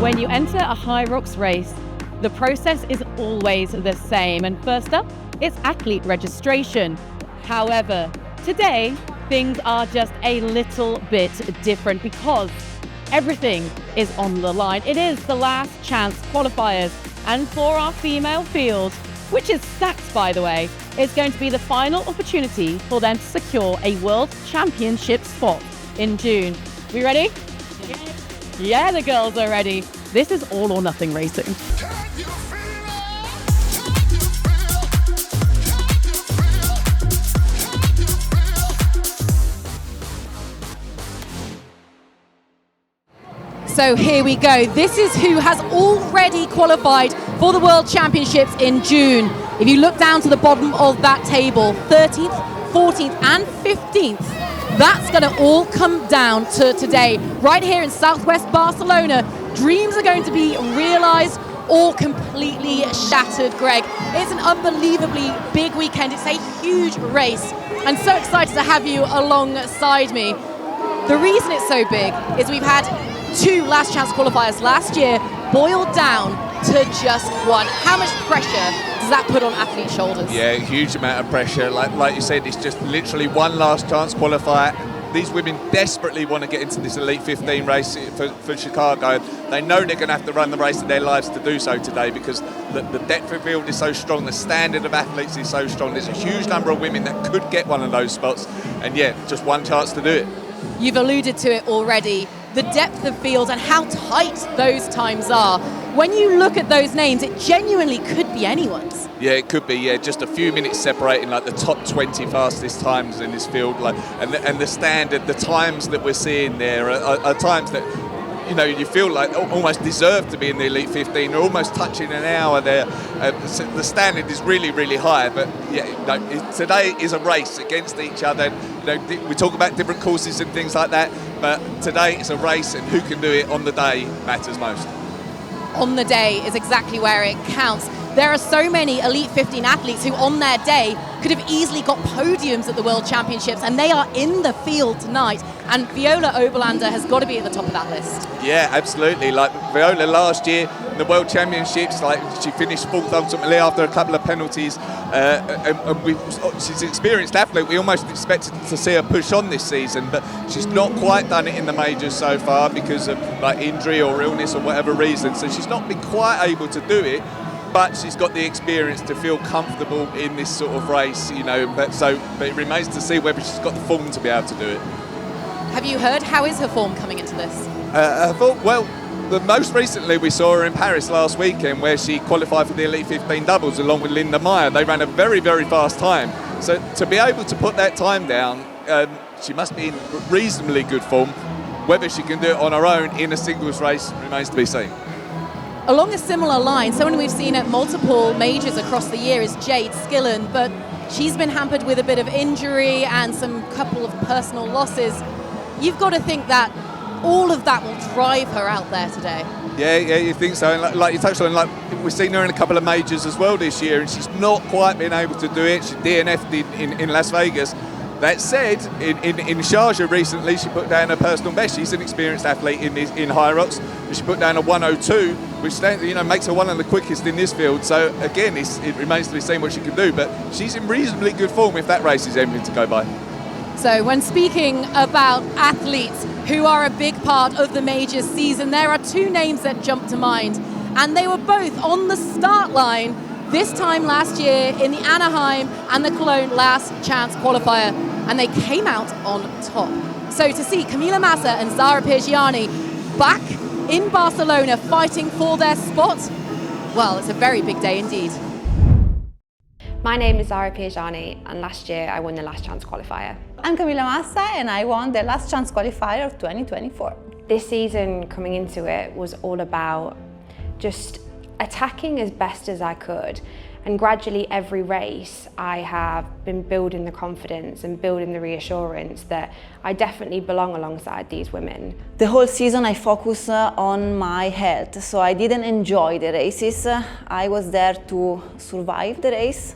When you enter a HYROX race, the process is always the same. And first up, it's athlete registration. However, today, things are just a little bit different because everything is on the line. It is the Last Chance Qualifiers. And for our female field, which is stacked by the way, it's going to be the final opportunity for them to secure a World Championship spot in June. We ready? Yeah, the girls are ready. This is all or nothing racing. So here we go. This is who has already qualified for the World Championships in June. If you look down to the bottom of that table, 13th, 14th and 15th, that's going to all come down to today. Right here in southwest Barcelona, dreams are going to be realized or completely shattered, Greg. It's an unbelievably big weekend. It's a huge race. I'm so excited to have you alongside me. The reason it's so big is we've had 2 Last Chance Qualifiers last year boiled down to just one. How much pressure does that put on athletes' shoulders? Yeah, huge amount of pressure. Like you said, it's just literally one Last Chance Qualifier. These women desperately want to get into this Elite 15 race for Chicago. They know they're going to have to run the race of their lives to do so today because the depth of field is so strong, the standard of athletes is so strong. There's a huge number of women that could get one of those spots, and yeah, just one chance to do it. You've alluded to it already, the depth of field and how tight those times are. When you look at those names, it genuinely could be anyone's. Yeah, it could be. Yeah, just a few minutes separating like the top 20 fastest times in this field, and the standard, the times that we're seeing there are times that you feel like almost deserve to be in the Elite 15. They're almost touching an hour there. The standard is really, really high. But yeah, today is a race against each other. We talk about different courses and things like that, but today it's a race, and who can do it on the day matters most. On the day is exactly where it counts. There are so many Elite 15 athletes who on their day could have easily got podiums at the World Championships, and they are in the field tonight. And Viola Oberlander has got to be at the top of that list. Yeah, absolutely. Like Viola last year, in the World Championships, she finished 4th ultimately after a couple of penalties. She's an experienced athlete. We almost expected to see her push on this season, but she's not quite done it in the majors so far because of injury or illness or whatever reason. So she's not been quite able to do it. But she's got the experience to feel comfortable in this sort of race, But it remains to see whether she's got the form to be able to do it. Have you heard? How is her form coming into this? The most recently we saw her in Paris last weekend, where she qualified for the Elite 15 doubles along with Linda Meyer. They ran a very, very fast time. So to be able to put that time down, she must be in reasonably good form. Whether she can do it on her own in a singles race remains to be seen. Along a similar line, someone we've seen at multiple majors across the year is Jade Skillen, but she's been hampered with a bit of injury and some couple of personal losses. You've got to think that all of that will drive her out there today. Yeah, you think so. And like you touched on, we've seen her in a couple of majors as well this year, and she's not quite been able to do it. She DNF'd in Las Vegas. That said, in Sharjah recently, she put down her personal best. She's an experienced athlete in HYROX. She put down a 1:02, which makes her one of the quickest in this field. So again, it remains to be seen what she can do. But she's in reasonably good form if that race is anything to go by. So when speaking about athletes who are a big part of the majors season, there are 2 names that jump to mind, and they were both on the start line this time last year in the Anaheim and the Cologne Last Chance Qualifier, and they came out on top. So to see Camila Massa and Zara Piergiani back in Barcelona fighting for their spot, well, it's a very big day indeed. My name is Zara Piergiani, and last year I won the Last Chance Qualifier. I'm Camila Massa, and I won the Last Chance Qualifier of 2024. This season coming into it was all about just attacking as best as I could, and gradually every race I have been building the confidence and building the reassurance that I definitely belong alongside these women. The whole season I focused on my health, so I didn't enjoy the races. I was there to survive the race,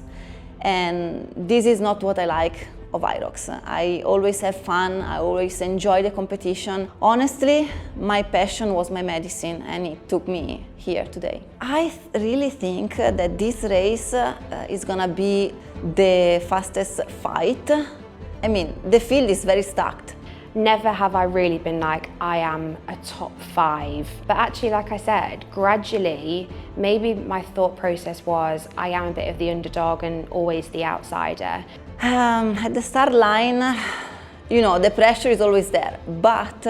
and this is not what I like of HYROX. I always have fun, I always enjoy the competition. Honestly, my passion was my medicine and it took me here today. I really think that this race is gonna be the fastest fight. I mean, the field is very stacked. Never have I really been like, I am a top 5. But actually, like I said, gradually, maybe my thought process was, I am a bit of the underdog and always the outsider. At the start line, you know, the pressure is always there. But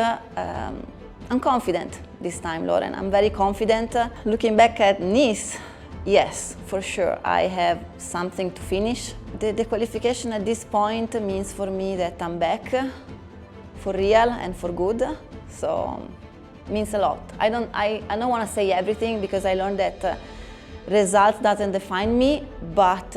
I'm confident this time, Lauren. I'm very confident. Looking back at Nice, yes, for sure, I have something to finish. The qualification at this point means for me that I'm back. For real and for good, so means a lot. I don't want to say everything because I learned that results doesn't define me, but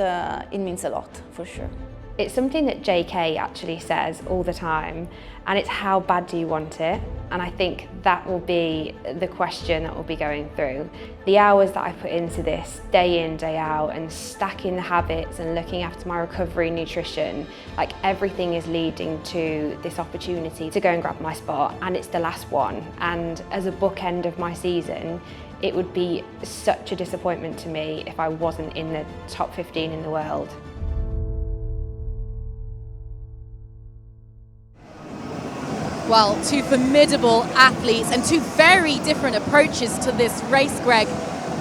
it means a lot for sure. It's something that JK actually says all the time, and it's how bad do you want it? And I think that will be the question that we'll be going through. The hours that I put into this, day in, day out, and stacking the habits and looking after my recovery, nutrition, like everything is leading to this opportunity to go and grab my spot, and it's the last one. And as a bookend of my season, it would be such a disappointment to me if I wasn't in the top 15 in the world. Well, two formidable athletes and two very different approaches to this race, Greg.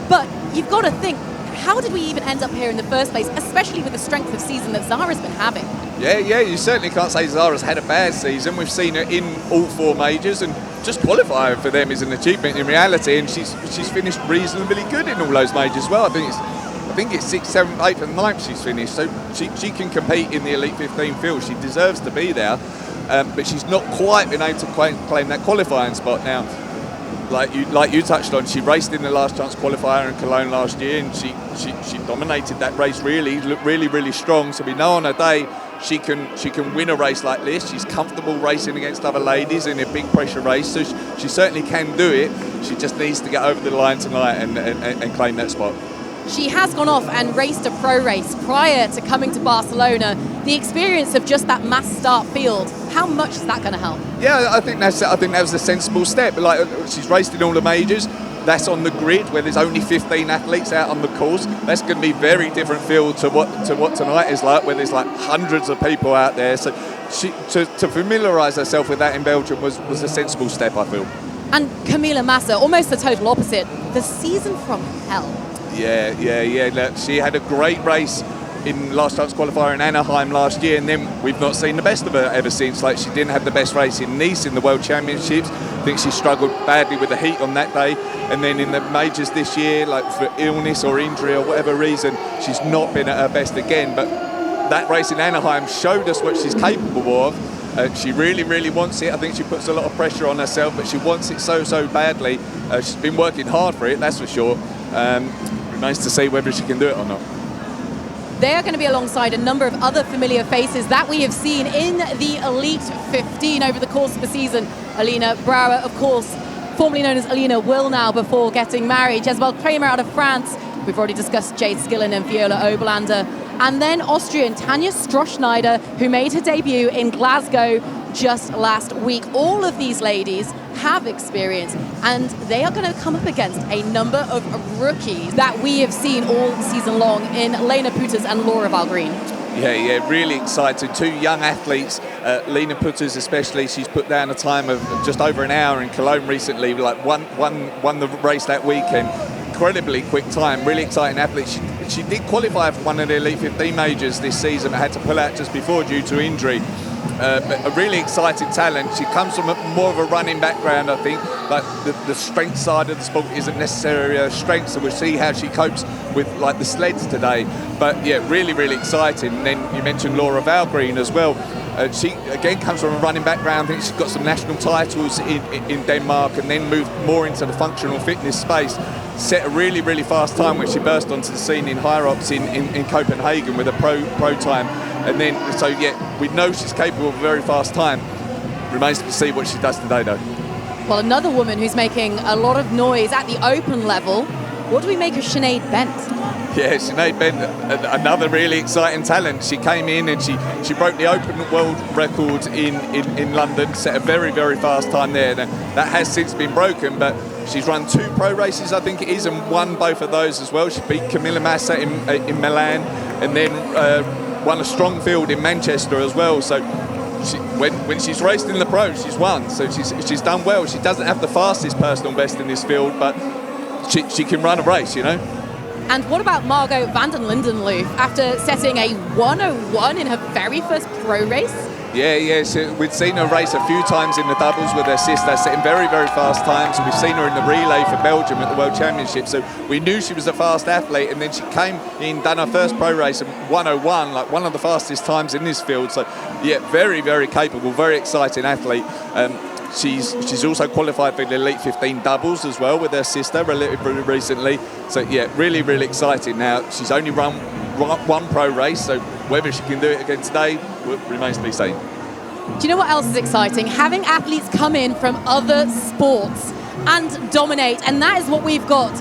But you've got to think, how did we even end up here in the first place, especially with the strength of season that Zara's been having? Yeah, you certainly can't say Zara's had a bad season. We've seen her in all 4 majors, and just qualifying for them is an achievement in reality, and she's finished reasonably good in all those majors as well. I think it's 6th, 7th, 8th and 9th she's finished, so she can compete in the Elite 15 field. She deserves to be there. But she's not quite been able to claim that qualifying spot now. Like you touched on, she raced in the Last Chance Qualifier in Cologne last year, and she dominated that race really, looked really strong. So we know on her day she can win a race like this. She's comfortable racing against other ladies in a big pressure race, so she certainly can do it. She just needs to get over the line tonight and claim that spot. She has gone off and raced a pro race prior to coming to Barcelona. The experience of just that mass start field, how much is that going to help? Yeah, I think that was a sensible step. Like, she's raced in all the majors. That's on the grid where there's only 15 athletes out on the course. That's going to be very different field to what tonight is like, where there's like hundreds of people out there. So to familiarise herself with that in Belgium was a sensible step, I feel. And Camila Massa, almost the total opposite. The season from hell. Yeah. Look, she had a great race in Last Chance Qualifier in Anaheim last year, and then we've not seen the best of her ever since. Like, she didn't have the best race in Nice in the World Championships. I think she struggled badly with the heat on that day, and then in the majors this year, like for illness or injury or whatever reason, she's not been at her best again. But that race in Anaheim showed us what she's capable of. She really wants it. I think she puts a lot of pressure on herself, but she wants it so badly. She's been working hard for it, that's for sure. Remains to see whether she can do it or not. They are going to be alongside a number of other familiar faces that we have seen in the Elite 15 over the course of the season. Alina Brauer, of course, formerly known as Alina Wilnow before getting married. Jezebel Kramer out of France. We've already discussed Jade Skillen and Viola Oberlander. And then Austrian Tanja Strohschneider, who made her debut in Glasgow just last week. All of these ladies have experience, and they are going to come up against a number of rookies that we have seen all season long in Lena Putters and Laura Valgreen. Yeah, really excited. 2 young athletes, Lena Putters especially. She's put down a time of just over an hour in Cologne recently, like won the race that weekend. Incredibly quick time, really exciting athlete. She did qualify for one of the Elite 15 majors this season, but had to pull out just before due to injury. But a really exciting talent. She comes from more of a running background, I think. Like the strength side of the sport isn't necessarily her strength, so we'll see how she copes with like the sleds today. But yeah, really exciting. And then you mentioned Laura Valgreen as well. She again comes from a running background. I think she's got some national titles in Denmark, and then moved more into the functional fitness space. Set a really fast time when she burst onto the scene in HYROX in Copenhagen with a pro time. And then, so yeah, we know she's capable of a very fast time. Remains to see what she does today, though. Well, another woman who's making a lot of noise at the open level. What do we make of Sinead Bent? Yeah, Sinead Bent, another really exciting talent. She came in and she broke the open world record in London, set a very, very fast time there. Now, that has since been broken, but she's run 2 pro races, I think it is, and won both of those as well. She beat Camilla Massa in Milan, and then won a strong field in Manchester as well. So when she's raced in the pros, she's won. So she's done well. She doesn't have the fastest personal best in this field, but she can run a race, you know. And what about Margot van den Lindenloof after setting a 101 in her very first pro race? Yeah, so we'd seen her race a few times in the doubles with her sister, setting very, very fast times. We've seen her in the relay for Belgium at the World Championships, so we knew she was a fast athlete, and then she came in, done her first pro race at 101, like one of the fastest times in this field. So yeah, very, very capable, very exciting athlete. She's also qualified for the Elite 15 doubles as well with her sister relatively recently. So yeah, really, really exciting. Now, she's only run one pro race, so whether she can do it again today remains to be seen. Do you know what else is exciting? Having athletes come in from other sports and dominate, and that is what we've got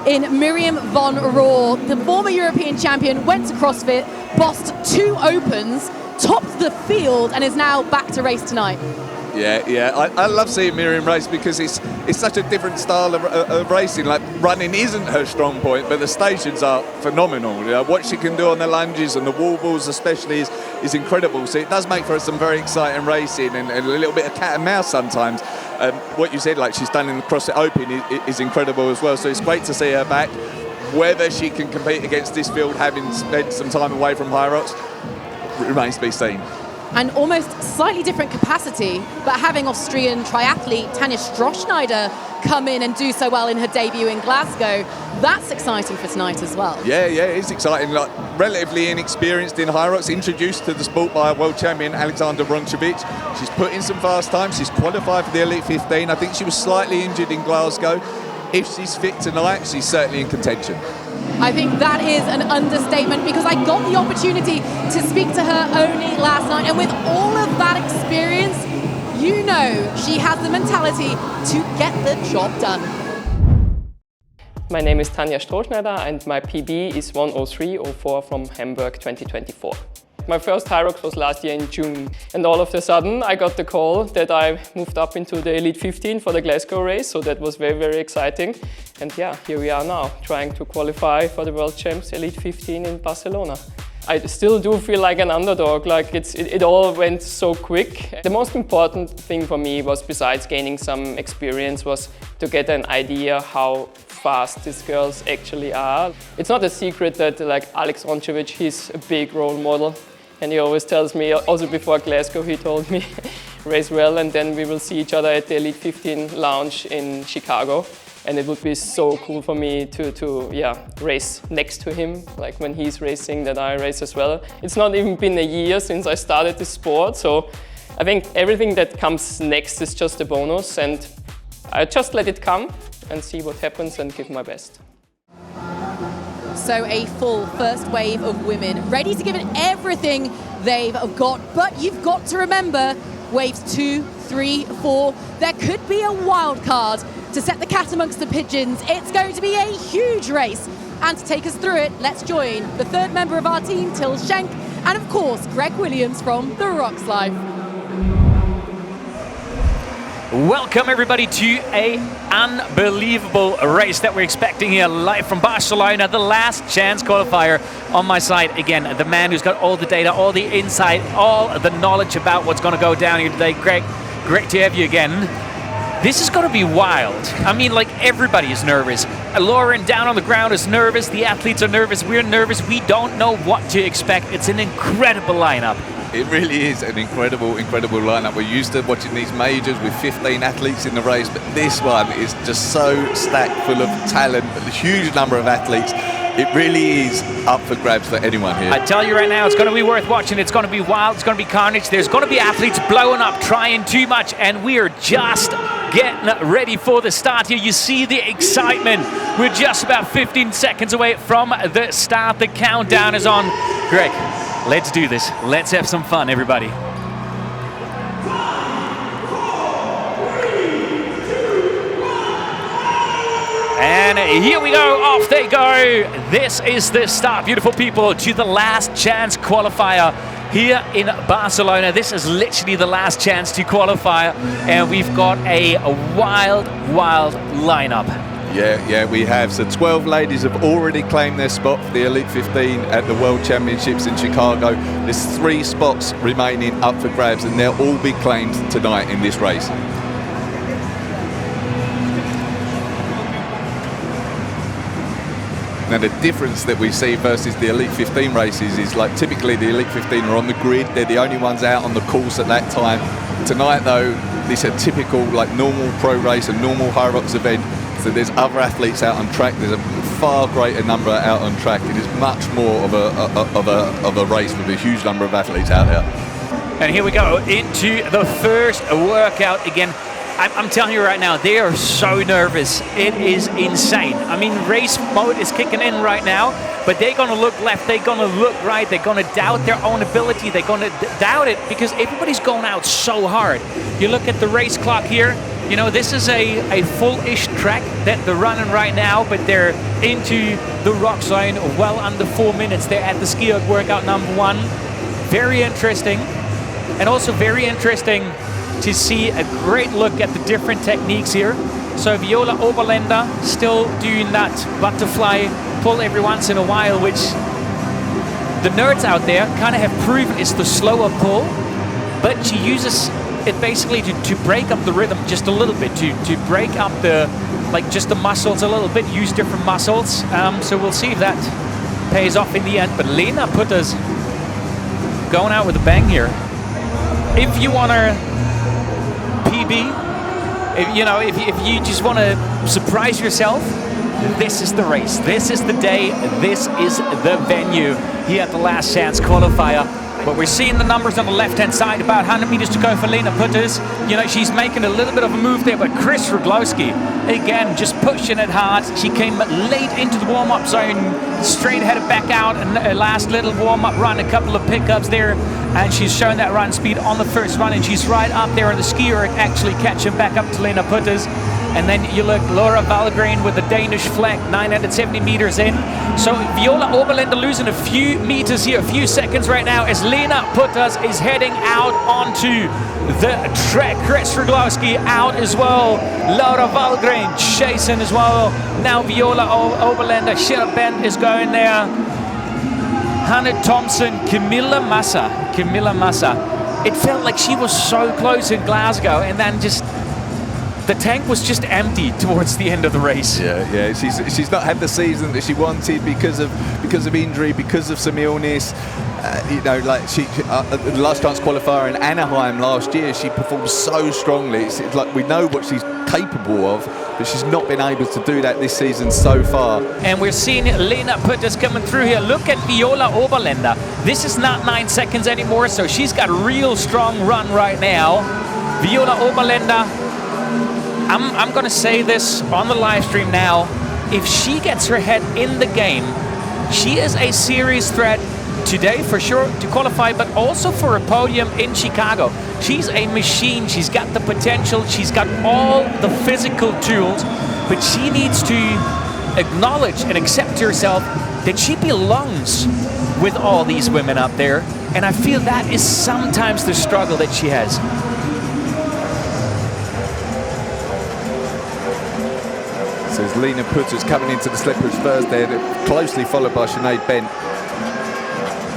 in Miriam von Rohr. The former European champion went to CrossFit, bossed 2 opens, topped the field, and is now back to race tonight. Yeah, I love seeing Miriam race because it's such a different style of racing. Like, running isn't her strong point, but the stations are phenomenal. You know, what she can do on the lunges and the wall balls especially is incredible. So it does make for some very exciting racing and a little bit of cat and mouse sometimes. What you said, like she's done in the CrossFit Open, is incredible as well. So it's great to see her back. Whether she can compete against this field, having spent some time away from HYROX, remains to be seen. And almost slightly different capacity, but having Austrian triathlete Tanja Strohschneider come in and do so well in her debut in Glasgow, that's exciting for tonight as well. Yeah, it is exciting. Like, relatively inexperienced in HYROX, introduced to the sport by a world champion, Alexander Bronchevich. She's put in some fast times. She's qualified for the Elite 15. I think she was slightly injured in Glasgow. If she's fit tonight, she's certainly in contention. I think that is an understatement because I got the opportunity to speak to her only last night, and with all of that experience, you know she has the mentality to get the job done. My name is Tanja Strohschneider and my PB is 1:03:04 from Hamburg 2024. My first HYROX was last year in June, and all of a sudden I got the call that I moved up into the Elite 15 for the Glasgow race, so that was very, very exciting. And yeah, here we are now, trying to qualify for the World Champs Elite 15 in Barcelona. I still do feel like an underdog, like it all went so quick. The most important thing for me was, besides gaining some experience, was to get an idea how fast these girls actually are. It's not a secret that like Alex Ronchevich, he's a big role model. And he always tells me, also before Glasgow, he told me, race well and then we will see each other at the Elite 15 lounge in Chicago. And it would be so cool for me to race next to him, like when he's racing, that I race as well. It's not even been a year since I started the sport, so I think everything that comes next is just a bonus, and I just let it come and see what happens and give my best. So a full first wave of women ready to give it everything they've got. But you've got to remember, waves 2, 3, 4, there could be a wild card to set the cat amongst the pigeons. It's going to be a huge race. And to take us through it, let's join the third member of our team, Till Schenk, and of course, Greg Williams from the ROX Life. Welcome everybody to an unbelievable race that we're expecting here live from Barcelona, the Last Chance Qualifier. On my side, again, the man who's got all the data, all the insight, all the knowledge about what's going to go down here today. Greg, great to have you again. This is going to be wild. I mean, like, everybody is nervous. Lauren down on the ground is nervous, the athletes are nervous, we're nervous, we don't know what to expect. It's an incredible lineup. It really is an incredible lineup. We're used to watching these majors with 15 athletes in the race, but this one is just so stacked full of talent, a huge number of athletes. It really is up for grabs for anyone here. I tell you right now, it's going to be worth watching. It's going to be wild, it's going to be carnage. There's going to be athletes blowing up, trying too much, and we are just getting ready for the start here. You see the excitement. We're just about 15 seconds away from the start. The countdown is on. Greg, let's do this. Let's have some fun, everybody. And And here we go, off they go. This is the start, beautiful people, to the Last Chance Qualifier here in Barcelona. This is literally the last chance to qualify, and we've got a wild lineup. Yeah, we have. So 12 ladies have already claimed their spot for the Elite 15 at the World Championships in Chicago. There's 3 spots remaining up for grabs, and they'll all be claimed tonight in this race. Now the difference that we see versus the Elite 15 races is, like, typically the Elite 15 are on the grid. They're the only ones out on the course at that time. Tonight though, this is a typical, like, normal pro race, a normal HYROX event. So there's other athletes out on track. There's a far greater number out on track. It is much more of a race with a huge number of athletes out there. And here we go into the first workout again. I'm telling you right now, they are so nervous. It is insane. I mean, race mode is kicking in right now, but they're going to look left, they're going to look right, they're going to doubt their own ability, they're going to doubt it because everybody's going out so hard. You look at the race clock here, you know, this is a full-ish track that they're running right now, but they're into the rock zone well under 4 minutes. They're at the SkiErg workout number 1. Very interesting, and also very interesting to see a great look at the different techniques here. So Viola Oberländer still doing that butterfly pull every once in a while, which the nerds out there kind of have proven is the slower pull, but she uses it basically to break up the rhythm just a little bit, to break up the, like, just the muscles a little bit, use different muscles. So we'll see if that pays off in the end. But Lena Putters going out with a bang here. If you want to PB, if you just want to surprise yourself, this is the race, this is the day, this is the venue here at the Last Chance Qualifier. But we're seeing the numbers on the left-hand side, about 100 meters to go for Lena Putters. You know, she's making a little bit of a move there, but Chris Roglowski, again, just pushing it hard. She came late into the warm-up zone, straight headed back out, and a last little warm-up run, a couple of pickups there, and she's showing that run speed on the first run, and she's right up there on the SkiErg, actually catching back up to Lena Putters. And then you look, Laura Valgren with the Danish flag, 970 meters in. So Viola Oberländer losing a few meters here, a few seconds right now, as Lena Putters is heading out onto the track. Chris Roglowski out as well. Laura Valgren chasing as well. Now Viola Oberländer, Shera Bent is going there. Hannah Thompson, Camilla Massa. It felt like she was so close in Glasgow, and then just the tank was just empty towards the end of the race. Yeah. She's not had the season that she wanted because of injury, because of some illness. You know, like the Last Chance Qualifier in Anaheim last year, she performed so strongly. It's like we know what she's capable of, but she's not been able to do that this season so far. And we're seeing Lena Putters coming through here. Look at Viola Oberländer. This is not 9 seconds anymore, so she's got a real strong run right now. Viola Oberländer, I'm going to say this on the live stream now. If she gets her head in the game, she is a serious threat today for sure to qualify, but also for a podium in Chicago. She's a machine. She's got the potential. She's got all the physical tools, but she needs to acknowledge and accept herself that she belongs with all these women up there. And I feel that is sometimes the struggle that she has. So as Lena Putters coming into the sled push first there, closely followed by Sinead Bent,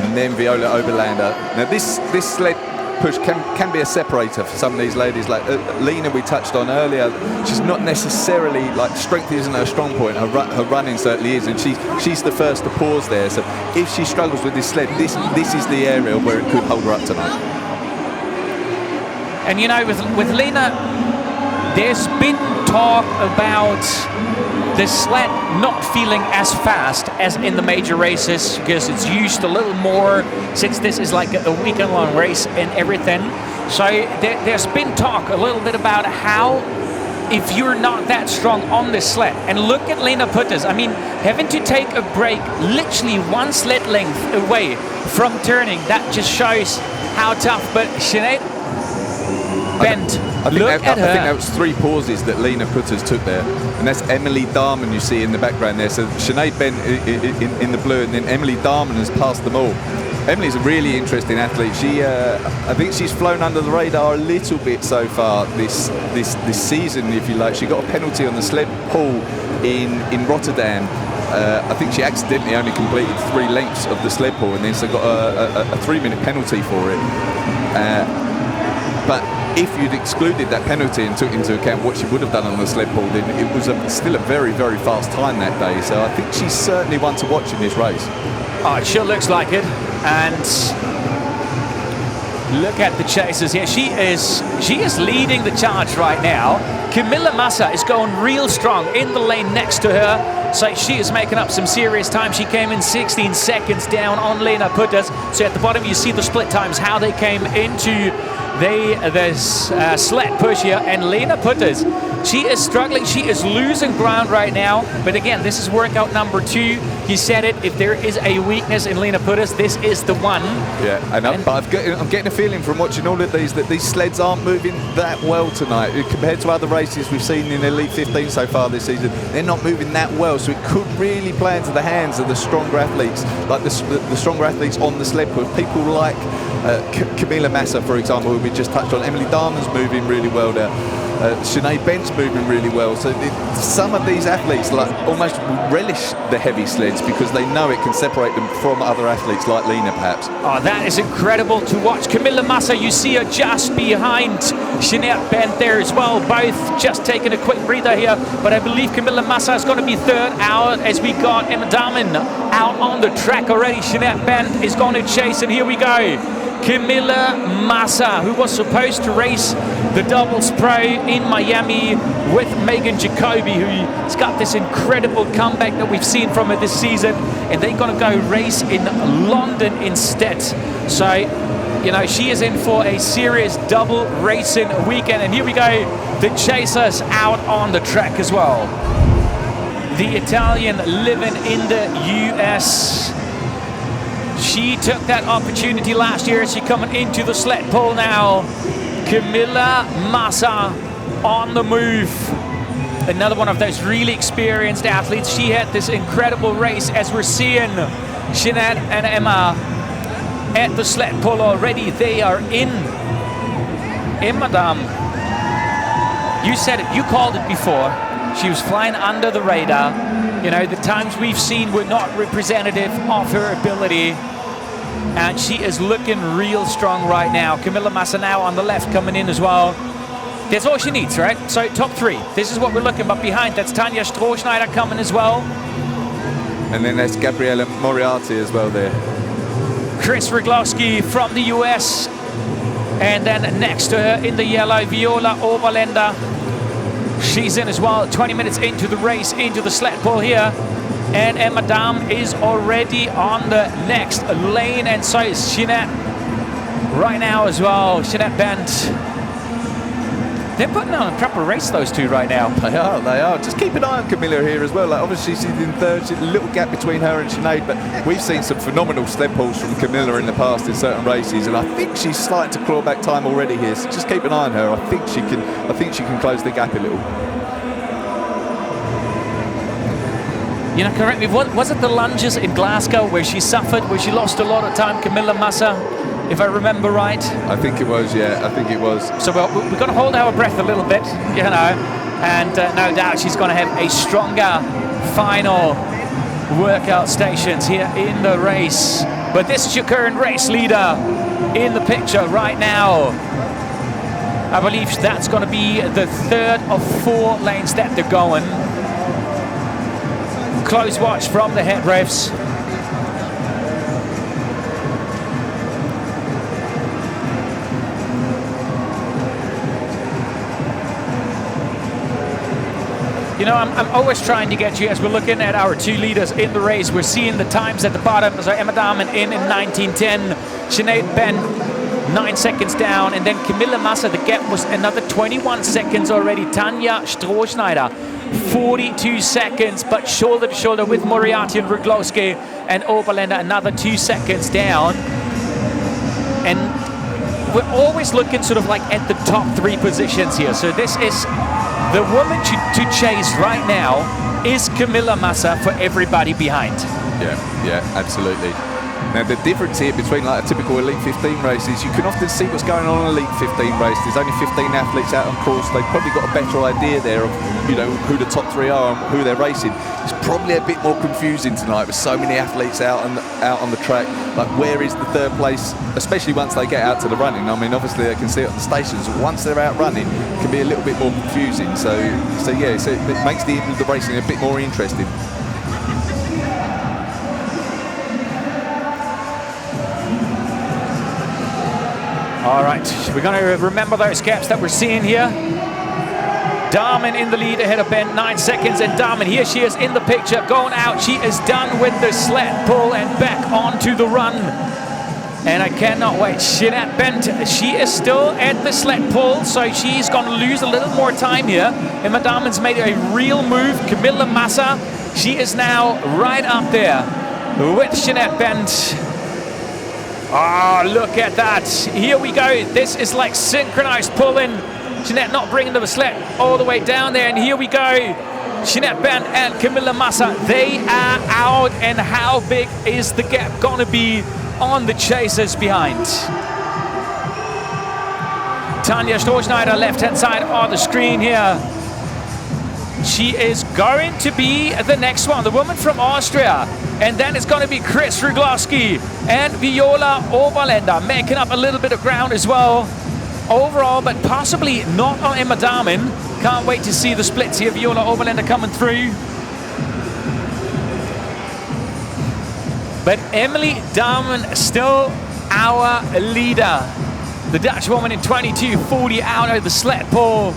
and then Viola Oberländer. Now this sled push can be a separator for some of these ladies. Like Lena, we touched on earlier, she's not necessarily, like, strength isn't her strong point. Her running certainly is, and she's the first to pause there. So if she struggles with this sled, this is the area where it could hold her up tonight. And you know, with Lena, there's been talk about the sled not feeling as fast as in the major races because it's used a little more since this is like a weekend-long race and everything. So there's been talk a little bit about how, if you're not that strong on this sled, and look at Lena Putters, I mean, having to take a break literally 1 sled length away from turning, that just shows how tough. But Sinead, Bent. I think Look at her. I think that was 3 pauses that Lena Putters took there. And that's Emily Darman you see in the background there. So Sinead Bent in the blue, and then Emily Darman has passed them all. Emily's a really interesting athlete. She, I think she's flown under the radar a little bit so far this season, if you like. She got a penalty on the sled pull in Rotterdam. I think she accidentally only completed 3 lengths of the sled pull, and then so got a 3-minute penalty for it. But if you'd excluded that penalty and took into account what she would have done on the sled pull, then it was still a very, very fast time that day. So I think she's certainly one to watch in this race. Oh, it sure looks like it. And look at the chasers here. She is leading the charge right now. Camilla Massa is going real strong in the lane next to her. So she is making up some serious time. She came in 16 seconds down on Lena Putters. So at the bottom you see the split times, how they came into the sled push here. And Lena Putters, she is struggling. She is losing ground right now. But again, this is workout number 2. He said it, if there is a weakness in Lena Putters, this is the one. Yeah, but I'm getting a feeling from watching all of these that these sleds aren't moving that well tonight. Compared to other races we've seen in Elite 15 so far this season, they're not moving that well. So it could really play into the hands of the stronger athletes, like the stronger athletes on the sled push. People like Camilla Massa, for example, who we just touched on. Emily Darman's moving really well there. Sinead Bent's moving really well. So some of these athletes like almost relish the heavy sleds because they know it can separate them from other athletes like Lena, perhaps. Oh, that is incredible to watch. Camilla Massa, you see her just behind Sinead Bent there as well. Both just taking a quick breather here. But I believe Camilla Massa is going to be third out as we got Emma Darman out on the track already. Sinead Bent is going to chase, and here we go. Camilla Massa, who was supposed to race the doubles pro in Miami with Megan Jacoby, who's got this incredible comeback that we've seen from her this season, and they're going to go race in London instead. So, you know, she is in for a serious double racing weekend. And here we go, the chasers out on the track as well. The Italian living in the US. She took that opportunity last year. She's coming into the sled pull now. Camilla Massa on the move. Another one of those really experienced athletes. She had this incredible race as we're seeing Sinead and Emma at the sled pull already. They are in. Madame, you said it, you called it before. She was flying under the radar. You know, the times we've seen were not representative of her ability. And she is looking real strong right now. Camilla Massa now on the left coming in as well. That's all she needs, right? So top 3. This is what we're looking, but behind that's Tanja Strohschneider coming as well. And then there's Gabriella Moriarty as well there. Chris Riglowski from the US. And then next to her in the yellow, Viola Oberländer. She's in as well, 20 minutes into the race, into the sled pull here. And Emma Dam is already on the next lane, and so is Sinead right now as well. Sinead Bent. They're putting on a proper race, those two right now. They are. Just keep an eye on Camilla here as well. Like, obviously she's in third, a little gap between her and Sinead, but we've seen some phenomenal sled pulls from Camilla in the past in certain races, and I think she's starting to claw back time already here. So just keep an eye on her. I think she can close the gap a little. You know, correct me, was it the lunges in Glasgow where she suffered, where she lost a lot of time, Camilla Massa, if I remember right? I think it was, yeah, I think it was. So we've got to hold our breath a little bit, you know, and no doubt she's going to have a stronger final workout stations here in the race. But this is your current race leader in the picture right now. I believe that's going to be the third of 4 lanes that they're going. Close watch from the head refs. You know, I'm always trying to get you, as we're looking at our 2 leaders in the race, we're seeing the times at the bottom. So Emma Darman in 19:10, Sinead Bent 9 seconds down, and then Camilla Massa, the gap was another 21 seconds already. Tanja Strohschneider 42 seconds, but shoulder to shoulder with Moriarty and Riglowski, and Oberländer another 2 seconds down. And we're always looking sort of like at the top 3 positions here. So this is the woman to chase right now is Camilla Massa for everybody behind. Yeah, absolutely. Now the difference here between like a typical Elite 15 race is you can often see what's going on in an Elite 15 race. There's only 15 athletes out on course. They've probably got a better idea there of, you know, who the top 3 are and who they're racing. It's probably a bit more confusing tonight with so many athletes out on the track. Like, where is the 3rd place, especially once they get out to the running? I mean, obviously they can see it on the stations. Once they're out running, it can be a little bit more confusing. So yeah, so it makes the racing a bit more interesting. All right, we're going to remember those gaps that we're seeing here. Dahmen in the lead ahead of Ben, 9 seconds, and Dahmen, here she is in the picture, going out. She is done with the sled pull and back onto the run. And I cannot wait. Jeanette Bent, she is still at the sled pull, so she's going to lose a little more time here. Emma Dahmen's made a real move. Camilla Massa, she is now right up there with Jeanette Bent. Oh, look at that. Here we go. This is like synchronized pulling. Jeanette not bringing the sled all the way down there. And here we go. Jeanette Bent and Camilla Massa, they are out. And how big is the gap going to be on the chasers behind? Tanja Storschneider, left-hand side on the screen here. She is going to be the next one, the woman from Austria. And then it's going to be Chris Ruglowski and Viola Oberländer making up a little bit of ground as well. Overall, but possibly not on Emma Dahmen. Can't wait to see the splits here. Viola Oberländer coming through. But Emily Dahmen still our leader. The Dutch woman in 22:40 out of the sled pull.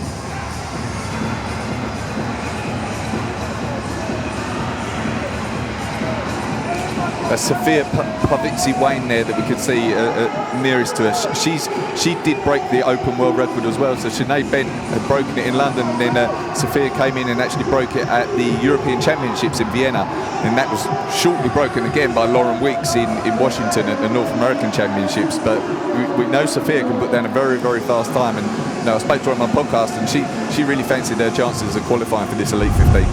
Sophia Pavitsy-Wayne there that we could see nearest to us. She did break the open world record as well. So Sinead Bent had broken it in London, and then Sophia came in and actually broke it at the European Championships in Vienna, and that was shortly broken again by Lauren Weeks in Washington at the North American Championships. But we know Sophia can put down a very, very fast time, and you know, I spoke to her on my podcast, and she really fancied her chances of qualifying for this Elite 15.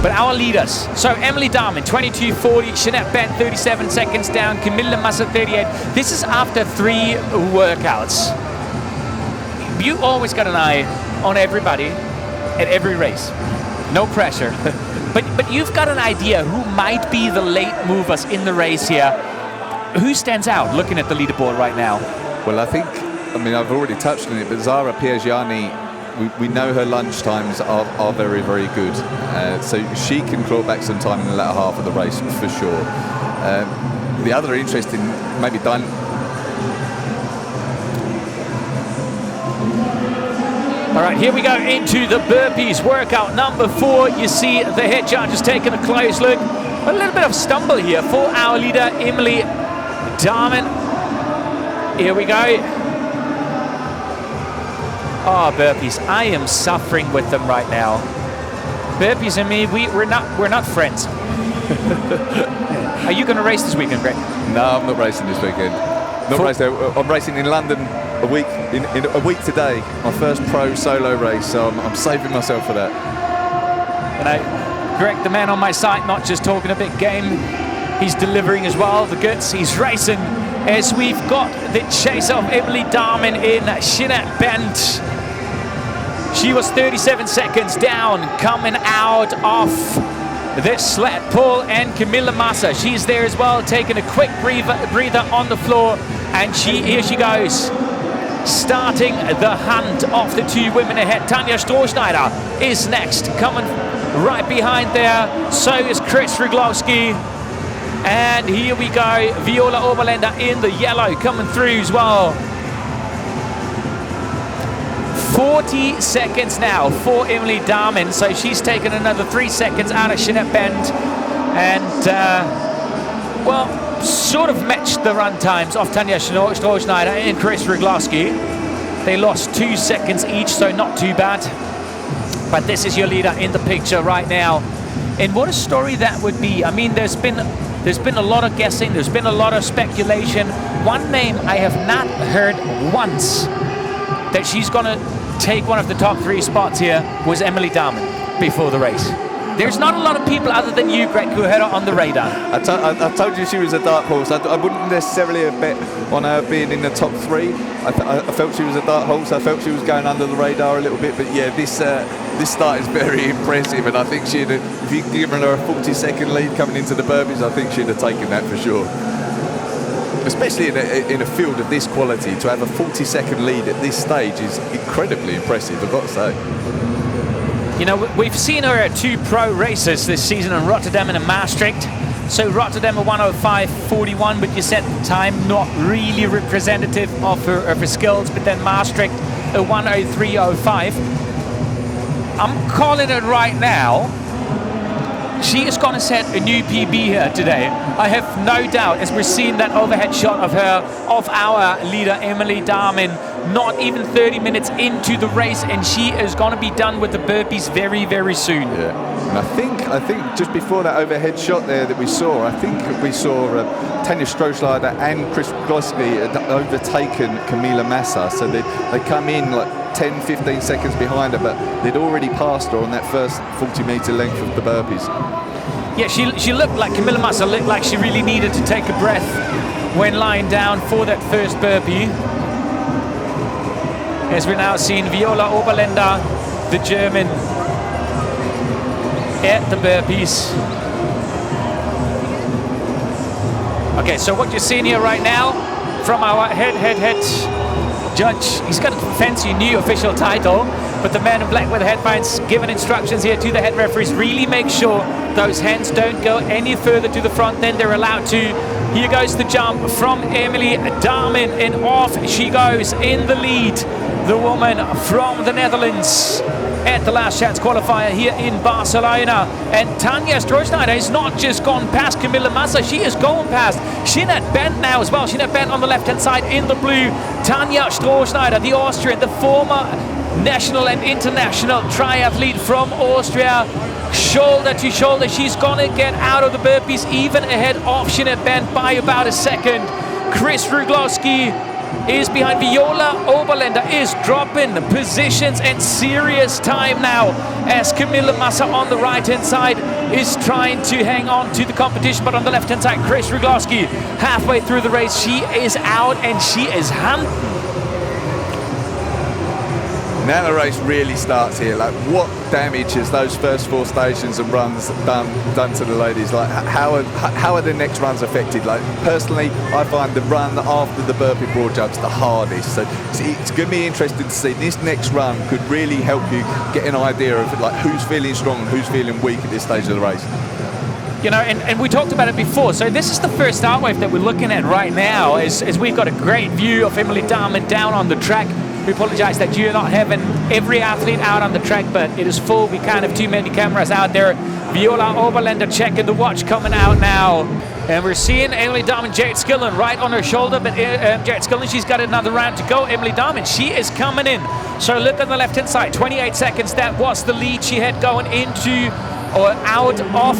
But our leaders, so Emily Dahmen, 22:40, Jeanette Bent, 37 seconds down, Camilla Massa, 38. This is after 3 workouts. You always got an eye on everybody at every race. No pressure. but you've got an idea who might be the late movers in the race here. Who stands out looking at the leaderboard right now? Well, I mean, I've already touched on it, but Zara Piergiani, we know her lunch times are very, very good. So she can claw back some time in the latter half of the race for sure. The other interesting, maybe All right, here we go into the burpees workout number 4. You see the head judge is taking a close look. A little bit of stumble here for our leader, Emily Dahmen. Here we go. Oh, burpees. I am suffering with them right now. Burpees and me, we're not friends. Are you going to race this weekend, Greg? No, I'm not racing this weekend. I'm racing in London a week in a week today. My first pro solo race, so I'm saving myself for that. You know, Greg, the man on my side, not just talking a big game, he's delivering as well. The goods, he's racing. As we've got the chase of Emily Dahmen in Jeanette Bent. She was 37 seconds down, coming out of this sled pull, and Camilla Massa, she's there as well, taking a quick breather on the floor, and here she goes, starting the hunt of the 2 women ahead. Tanja Storschneider is next, coming right behind there. So is Chris Ruglowski. And here we go, Viola Oberländer in the yellow coming through as well. 40 seconds now for Emily Dahmen, so she's taken another 3 seconds out of Jeanette Bent, and well, sort of matched the run times of Tanja Storschneider and Chris Ruglowski. They lost 2 seconds each, so not too bad. But this is your leader in the picture right now. And what a story that would be. I mean, there's been There's been a lot of guessing, there's been a lot of speculation. One name I have not heard once that she's going to take one of the top 3 spots here was Emily Dahmen before the race. There's not a lot of people other than you, Greg, who had her on the radar. I told you she was a dark horse. I wouldn't necessarily have bet on her being in the top 3. I felt she was a dark horse. I felt she was going under the radar a little bit. But yeah, this start is very impressive. And I think if you'd given her a 40-second lead coming into the Burpees, I think she'd have taken that for sure. Especially in a field of this quality, to have a 40-second lead at this stage is incredibly impressive, I've got to say. You know, we've seen her at 2 pro races this season in Rotterdam and in Maastricht. So Rotterdam a 1:05.41, but you said the time not really representative of her skills. But then Maastricht a 1:03.05. I'm calling it right now. She is going to set a new PB here today. I have no doubt, as we're seeing that overhead shot of her, of our leader Emily Dahmen, not even 30 minutes into the race, and she is going to be done with the burpees very, very soon. Yeah, and I think just before that overhead shot there that we saw, I think we saw Tanja Strohschneider and Chris Gosky had overtaken Camila Massa, so they come in like 10-15 seconds behind her, but they'd already passed her on that first 40-meter length of the burpees. Yeah, she looked like, Camila Massa looked like she really needed to take a breath when lying down for that first burpee. As we're now seeing Viola Oberländer, the German, at the burpees. Okay, so what you're seeing here right now from our head judge, he's got a fancy new official title, but the man in black with the headphones giving instructions here to the head referees. Really make sure those hands don't go any further to the front than they're allowed to. Here goes the jump from Emily Dahmen, and off she goes in the lead. The woman from the Netherlands at the Last Chance Qualifier here in Barcelona. And Tanja Strohschneider has not just gone past Camila Massa, she is going past Jeanette Bent now as well. Jeanette Bent on the left-hand side in the blue. Tanja Strohschneider, the Austrian, the former national and international triathlete from Austria. Shoulder to shoulder, she's gonna get out of the burpees even ahead of Jeanette Bent by about a second. Chris Ruglowski is behind. Viola Oberländer is dropping positions and serious time now as Camila Massa on the right-hand side is trying to hang on to the competition, but on the left-hand side, Chris Ruglowski halfway through the race, she is out and she is hunting. Now the race really starts here. Like, what damage has those first 4 stations and runs done to the ladies? Like, how are the next runs affected? Like, personally, I find the run after the burpee broad jumps the hardest. So it's going to be interesting to see. This next run could really help you get an idea of like who's feeling strong and who's feeling weak at this stage of the race. You know, and we talked about it before. So this is the first start wave that we're looking at right now, as we've got a great view of Emily Dahmen down on the track. We apologize that you're not having every athlete out on the track, but it is full. We can't have too many cameras out there. Viola Oberländer checking the watch coming out now. And we're seeing Emily Dahmen, Jared Skillen right on her shoulder, but Jared Skillen, she's got another round to go. Emily Dahmen, she is coming in. So look on the left-hand side, 28 seconds. That was the lead she had going into or out of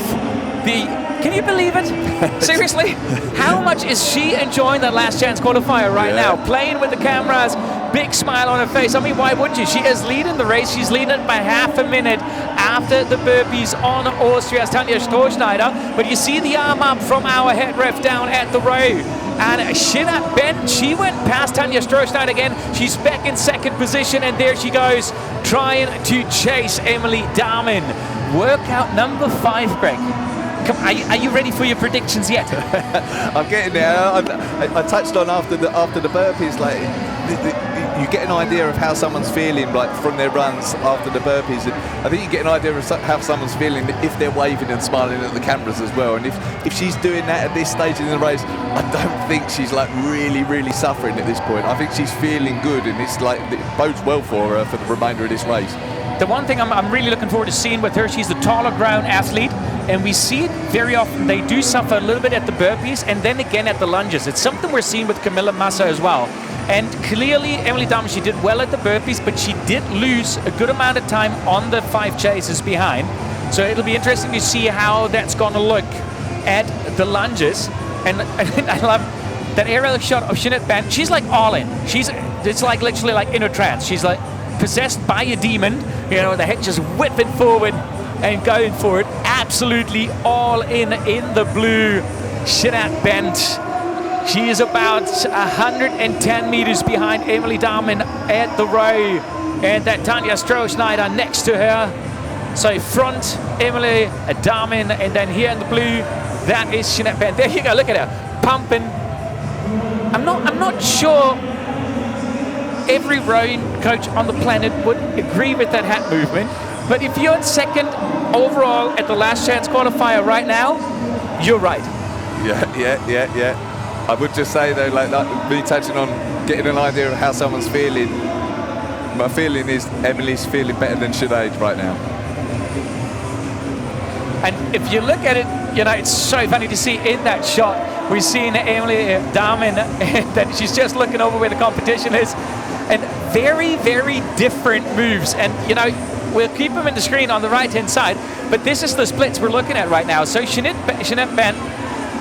the... Can you believe it? Seriously? How much is she enjoying that Last Chance Qualifier right now? Playing with the cameras, big smile on her face. I mean, why wouldn't you? She is leading the race. She's leading it by half a minute after the burpees on Austria's Tanja Strohschneider. But you see the arm up from our head ref down at the row. And Jeanette Bent, she went past Tanja Strohschneider again. She's back in second position, and there she goes, trying to chase Emily Dahmen. Workout number 5, Greg. Come, are you ready for your predictions yet? I'm getting there. I touched on after the burpees, like you get an idea of how someone's feeling, like from their runs after the burpees. And I think you get an idea of how someone's feeling if they're waving and smiling at the cameras as well. And if she's doing that at this stage in the race, I don't think she's like really suffering at this point. I think she's feeling good, and it's like it bodes well for her for the remainder of this race. The one thing I'm really looking forward to seeing with her, she's a taller ground athlete, and we see it very often. They do suffer a little bit at the burpees and then again at the lunges. It's something we're seeing with Camila Massa as well. And clearly, Emily Dahmen, she did well at the burpees, but she did lose a good amount of time on the 5 chases behind. So it'll be interesting to see how that's going to look at the lunges, and I love that aerial shot of Jeanette Bent. She's like all in. It's like literally like in a trance. She's like possessed by a demon, you know, the head just whipping forward and going for it. Absolutely all in the blue. Jeanette Bent. She is about 110 meters behind Emily Dahmen at the row, and that Tanja Strohschneider next to her. So front, Emily Dahmen, and then here in the blue, that is Jeanette Bent. There you go, look at her, pumping. I'm not sure every rowing coach on the planet would agree with that hat movement, but if you're second overall at the Last Chance Qualifier right now, you're right. Yeah. I would just say though, like me touching on getting an idea of how someone's feeling, my feeling is Emily's feeling better than Sinead right now. And if you look at it, you know, it's so funny to see in that shot, we're seeing Emily Dahmen, and that she's just looking over where the competition is, and very, very different moves. And, you know, we'll keep them in the screen on the right-hand side, but this is the splits we're looking at right now. So Jeanette Bent,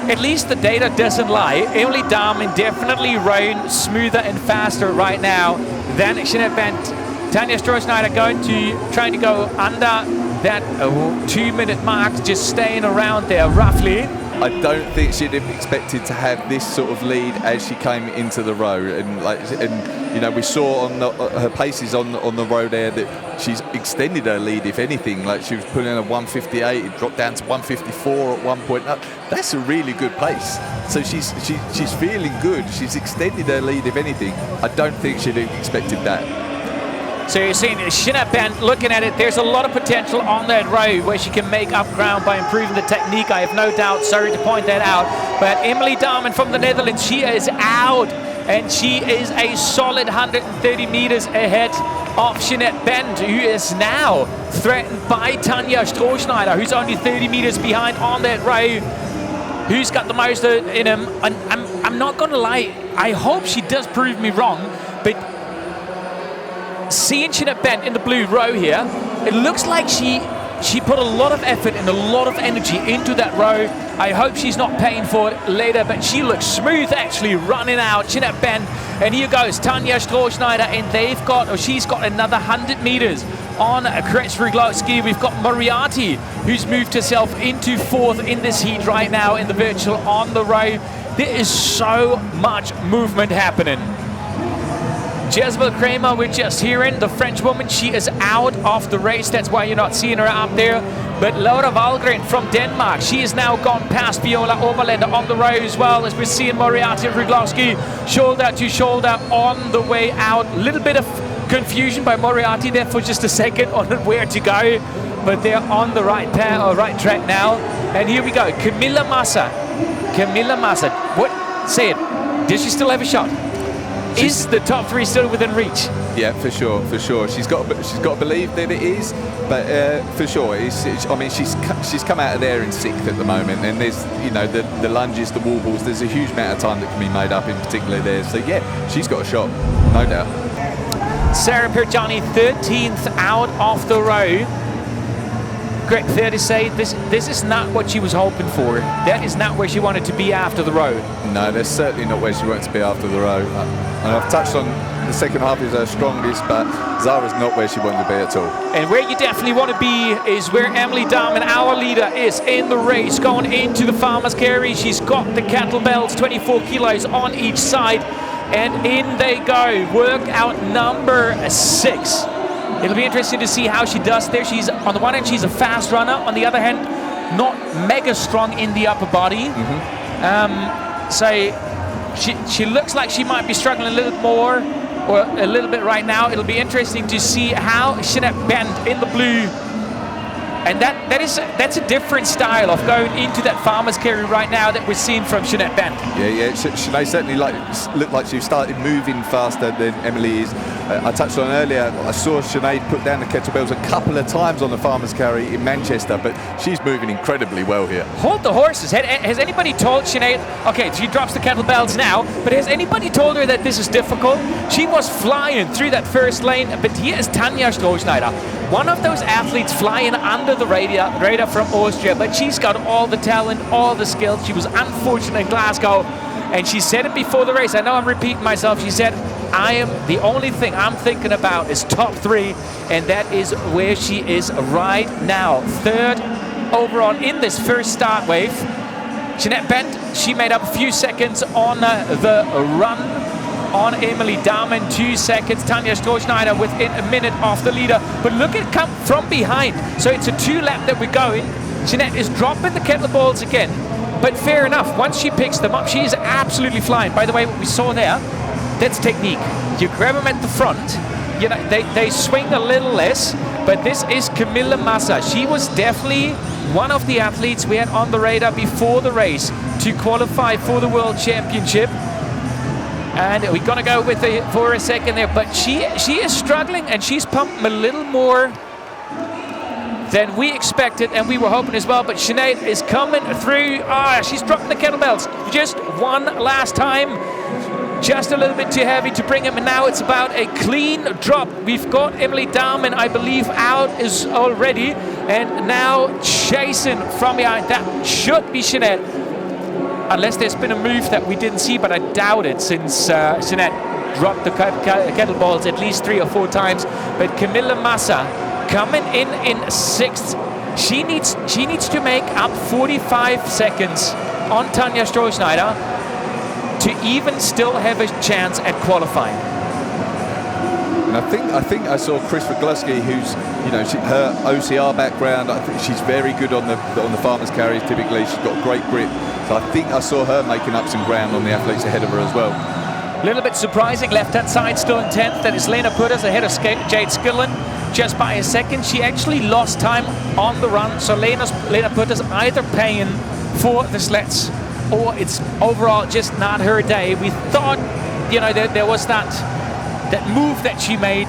at least the data doesn't lie. Emily Dahmen definitely rowing smoother and faster right now than Jeanette Bent. Tanja Strohschneider trying to go under that 2-minute mark, just staying around there roughly. I don't think she'd have expected to have this sort of lead as she came into the row, and you know, we saw on her paces on the row there that she's extended her lead. If anything, like she was putting in a 158, it dropped down to 154 at one point. That's a really good pace. So she's feeling good. She's extended her lead. If anything, I don't think she'd have expected that. So you're seeing Jeanette Bent looking at it. There's a lot of potential on that row where she can make up ground by improving the technique. I have no doubt. Sorry to point that out. But Emily Dahmen from the Netherlands, she is out. And she is a solid 130 meters ahead of Jeanette Bent, who is now threatened by Tanja Strohschneider, who's only 30 meters behind on that row. Who's got the most in him? And I'm not going to lie. I hope she does prove me wrong. But seeing Jeanette Bent in the blue row here, it looks like she put a lot of effort and a lot of energy into that row. I hope she's not paying for it later, but she looks smooth actually running out, Jeanette Bent. And here goes Tanja Strohschneider, and she's got another 100 meters on Chris Ruglowski. We've got Moriarty, who's moved herself into fourth in this heat right now in the virtual on the row. There is so much movement happening. Jezebel Kramer, we're just hearing, the French woman, she is out of the race. That's why you're not seeing her up there. But Laura Wahlgren from Denmark, she has now gone past Viola Overlander on the row as well, as we're seeing Moriarty and Ruglowski shoulder to shoulder on the way out. A little bit of confusion by Moriarty there for just a second on where to go, but they're on the right track now. And here we go, Camilla Massa. What? Say it. Does she still have a shot? Is the top three still within reach? Yeah, for sure. She's got to believe that it is, but for sure. I mean, she's come out of there in sixth at the moment, and there's, you know, the lunges, the wall balls. There's a huge amount of time that can be made up, in particular there. So yeah, she's got a shot, no doubt. Sarah Pirjani, 13th out of the row. Greg, fair to say this is not what she was hoping for. That is not where she wanted to be after the row. No, that's certainly not where she wanted to be after the row. And I've touched on the second half is her strongest, but Zara's not where she wanted to be at all. And where you definitely want to be is where Emily Dahmen, our leader, is in the race, going into the farmer's carry. She's got the kettlebells, 24 kilos on each side, and in they go. Workout number 6. It'll be interesting to see how she does there. She's, on the one hand, she's a fast runner. On the other hand, not mega strong in the upper body. So she looks like she might be struggling a little more, or a little bit right now. It'll be interesting to see how Jeanette Bent in the blue, and that's a different style of going into that farmer's carry right now that we're seeing from Jeanette Bent. Yeah. Sinead certainly looked like she started moving faster than Emily is. I touched on earlier, I saw Sinead put down the kettlebells a couple of times on the farmer's carry in Manchester, but she's moving incredibly well here. Hold the horses. Has anybody told Sinead, okay, she drops the kettlebells now, but has anybody told her that this is difficult? She was flying through that first lane, but here is Tanja Strohschneider. one of those athletes flying under the radar from Austria, but she's got all the talent, all the skills. She was unfortunate in Glasgow, and she said it before the race. I know I'm repeating myself. She said, the only thing I'm thinking about is top 3, and that is where she is right now. 3rd overall in this first start wave. Jeanette Bent, she made up a few seconds on the run on Emily Dahmen, 2 seconds. Tanja Strohschneider within a minute off the leader. But look at come from behind. So it's a 2-lap that we're going. Jeanette is dropping the kettlebells again. But fair enough, once she picks them up, she is absolutely flying. By the way, what we saw there, that's technique. You grab them at the front, you know, they swing a little less, but this is Camilla Massa. She was definitely one of the athletes we had on the radar before the race to qualify for the World Championship. And we're gonna go with it for a second there, but she is struggling, and she's pumping a little more than we expected and we were hoping as well. But Sinead is coming through. She's dropping the kettlebells just one last time. Just a little bit too heavy to bring him, and now it's about a clean drop. We've got Emily Dahmen, I believe, out is already, and now chasing from behind. That should be Sinead. Unless there's been a move that we didn't see, but I doubt it, since Sinead dropped the kettlebells at least 3 or 4 times. But Camilla Massa coming in 6th. She needs to make up 45 seconds on Tanja Strohschneider to even still have a chance at qualifying. And I think I saw Chris Rogluski, who's, you know, her OCR background. I think she's very good on the farmer's carries. Typically, she's got great grip. So I think I saw her making up some ground on the athletes ahead of her as well. A little bit surprising, left-hand side still in 10th. That is Lena Putters ahead of Jade Skillen just by a second. She actually lost time on the run, so Lena Putters either paying for the sleds or it's overall just not her day. We thought, you know, there was that move that she made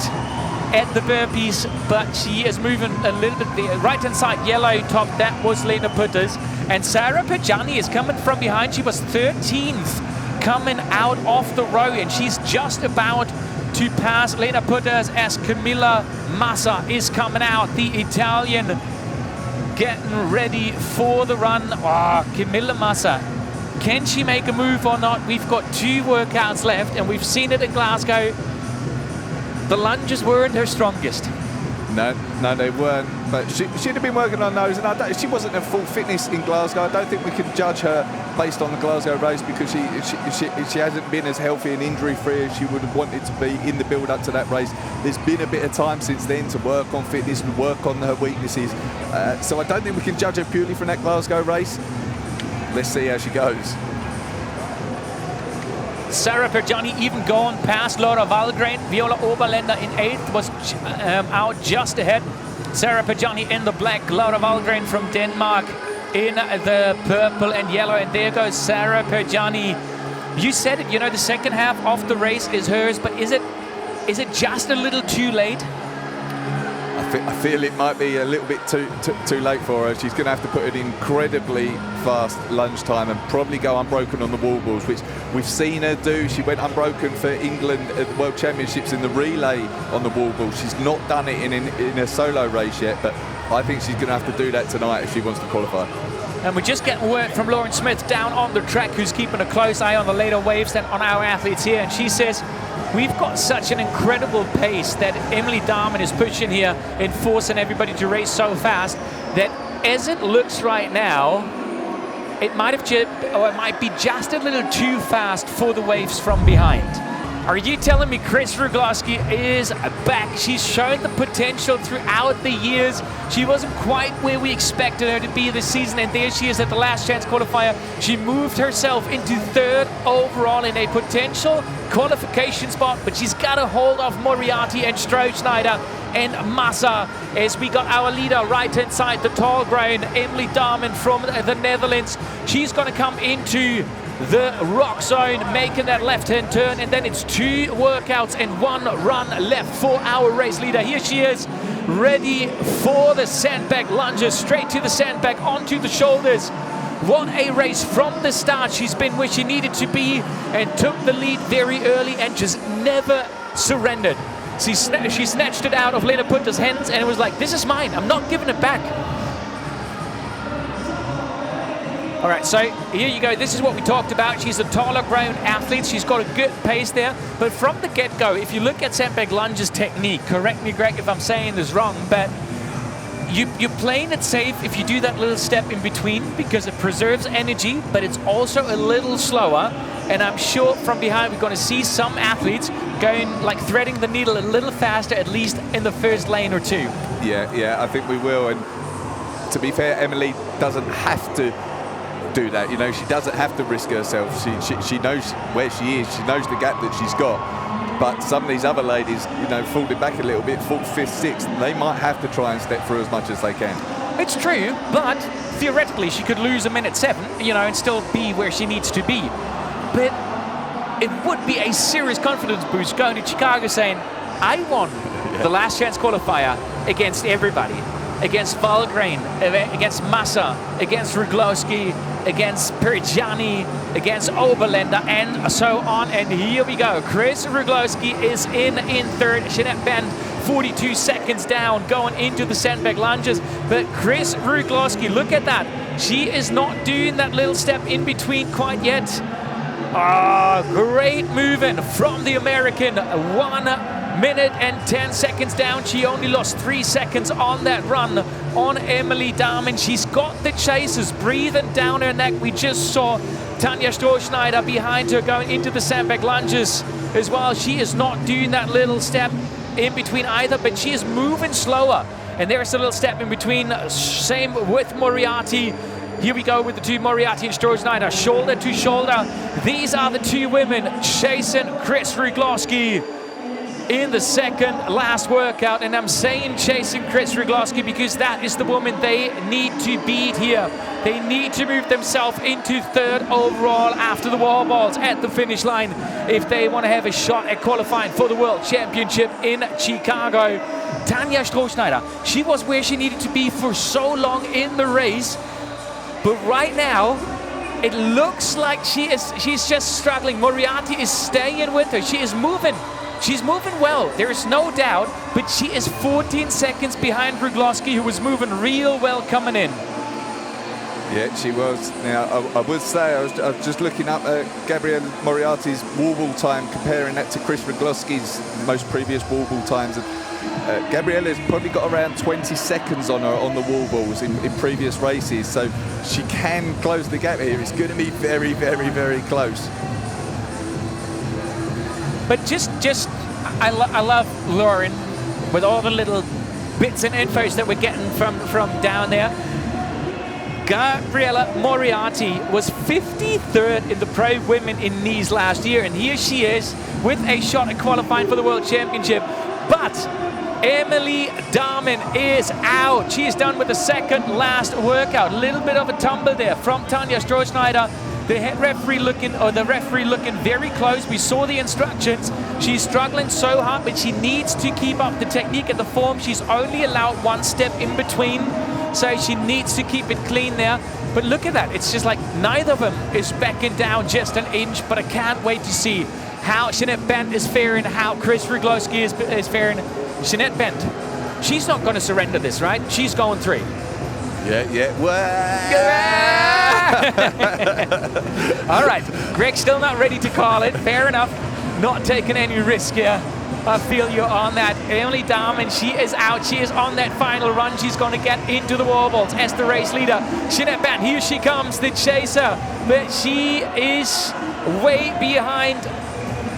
at the burpees, but she is moving a little bit. The right-hand side yellow top, that was Lena Putters. And Sarah Pajani is coming from behind. She was 13th coming out of the row, and she's just about to pass Lena Putters as Camilla Massa is coming out. The Italian getting ready for the run. Camilla Massa, can she make a move or not? We've got 2 workouts left, and we've seen it in Glasgow. The lunges weren't her strongest. No, they weren't. But she'd have been working on those, and she wasn't at full fitness in Glasgow. I don't think we can judge her based on the Glasgow race, because she hasn't been as healthy and injury-free as she would have wanted to be in the build-up to that race. There's been a bit of time since then to work on fitness and work on her weaknesses. So I don't think we can judge her purely from that Glasgow race. Let's see how she goes. Sarah Perjani even going past Laura Wahlgren. Viola Oberländer in 8th was out just ahead. Sarah Perjani in the black, Laura Wahlgren from Denmark in the purple and yellow. And there goes Sarah Perjani. You said it, you know, the second half of the race is hers, but is it just a little too late? I feel it might be a little bit too late for her. She's going to have to put an incredibly fast lunge time and probably go unbroken on the wall balls, which we've seen her do. She went unbroken for England at the World Championships in the relay on the wall balls. She's not done it in a solo race yet, but I think she's going to have to do that tonight if she wants to qualify. And we're just getting word from Lauren Smith down on the track, who's keeping a close eye on the later waves than on our athletes here. And she says, we've got such an incredible pace that Emily Dahmen is pushing here and forcing everybody to race so fast that as it looks right now, it might be just a little too fast for the waves from behind. Are you telling me Chris Rogluski is back? She's shown the potential throughout the years. She wasn't quite where we expected her to be this season, and there she is at the Last Chance Qualifier. She moved herself into 3rd overall in a potential qualification spot, but she's got a hold of Moriarty and Strohschneider and Massa as we got our leader right inside the tall ground, Emily Dahmen from the Netherlands. She's going to come into the rock zone, making that left-hand turn, and then it's 2 workouts and 1 run left for our race leader. Here she is, ready for the sandbag lunges, straight to the sandbag, onto the shoulders. What a race from the start. She's been where she needed to be and took the lead very early and just never surrendered. She snatched it out of Lena Putter's hands and it was like, this is mine, I'm not giving it back. All right, so here you go. This is what we talked about. She's a taller grown athlete. She's got a good pace there. But from the get-go, if you look at Sandbag lunges technique, correct me, Greg, if I'm saying this wrong, but you're playing it safe if you do that little step in between because it preserves energy, but it's also a little slower. And I'm sure from behind we're going to see some athletes going, like threading the needle a little faster, at least in the first lane or two. Yeah, I think we will. And to be fair, Emily doesn't have to do that. You know, she doesn't have to risk herself. She knows where she is. She knows the gap that she's got. But some of these other ladies, you know, falling back a little bit, 4th, 5th, 6th, they might have to try and step through as much as they can. It's true, but theoretically she could lose a minute 7, you know, and still be where she needs to be. But it would be a serious confidence boost going to Chicago saying, I won the Last Chance Qualifier against everybody. Against Valgren, against Massa, against Ruglowski, against Pergiani, against Oberländer, and so on. And here we go. Chris Ruglowski is in 3rd. Jeanette Bend, 42 seconds down, going into the Sandbag lunges. But Chris Ruglowski, look at that. She is not doing that little step in between quite yet. Ah, great moving from the American. 1 minute and 10 seconds down. She only lost 3 seconds on that run on Emily Dahmen. She's got the chasers breathing down her neck. We just saw Tanja Strohschneider behind her going into the Sandbag lunges as well. She is not doing that little step in between either, but she is moving slower. And there's a little step in between. Same with Moriarty. Here we go with the two, Moriarty and Strohschneider, shoulder to shoulder. These are the two women chasing Chris Ruglowski in the second last workout. And I'm saying chasing Chris Ruglowski because that is the woman they need to beat here. They need to move themselves into 3rd overall after the wall balls at the finish line if they want to have a shot at qualifying for the World Championship in Chicago. Tanja Strohschneider, she was where she needed to be for so long in the race, but right now it looks like she's just struggling. Moriarty is staying with her. She is moving. She's moving well, there is no doubt, but she is 14 seconds behind Ruglowski, who was moving real well coming in. Yeah, she was. Now, I would say, I was just looking up Gabrielle Moriarty's wall time, comparing that to Chris Ruglowski's most previous wall ball times. And Gabrielle has probably got around 20 seconds on her on the wall balls in previous races, so she can close the gap here. It's going to be very, very, very close. But I love Lauren with all the little bits and infos that we're getting from down there. Gabriella Moriarty was 53rd in the Pro Women in knees last year, and here she is with a shot at qualifying for the World Championship. But Emily Dahmen is out. She is done with the second last workout. A little bit of a tumble there from Tanja Strohschneider. The referee looking very close. We saw the instructions. She's struggling so hard, but she needs to keep up the technique and the form. She's only allowed 1 step in between, so she needs to keep it clean there. But look at that. It's just like neither of them is backing down just an inch, but I can't wait to see how Jeanette Bent is faring, how Chris Ruglowski is faring. Jeanette Bent, she's not going to surrender this, right? She's going 3. Yeah. All right, Greg's still not ready to call it. Fair enough. Not taking any risk here. I feel you on that. Emily Dahmen, she is out. She is on that final run. She's going to get into the wall balls as the race leader. Jeanette Bent, here she comes, the chaser. But she is way behind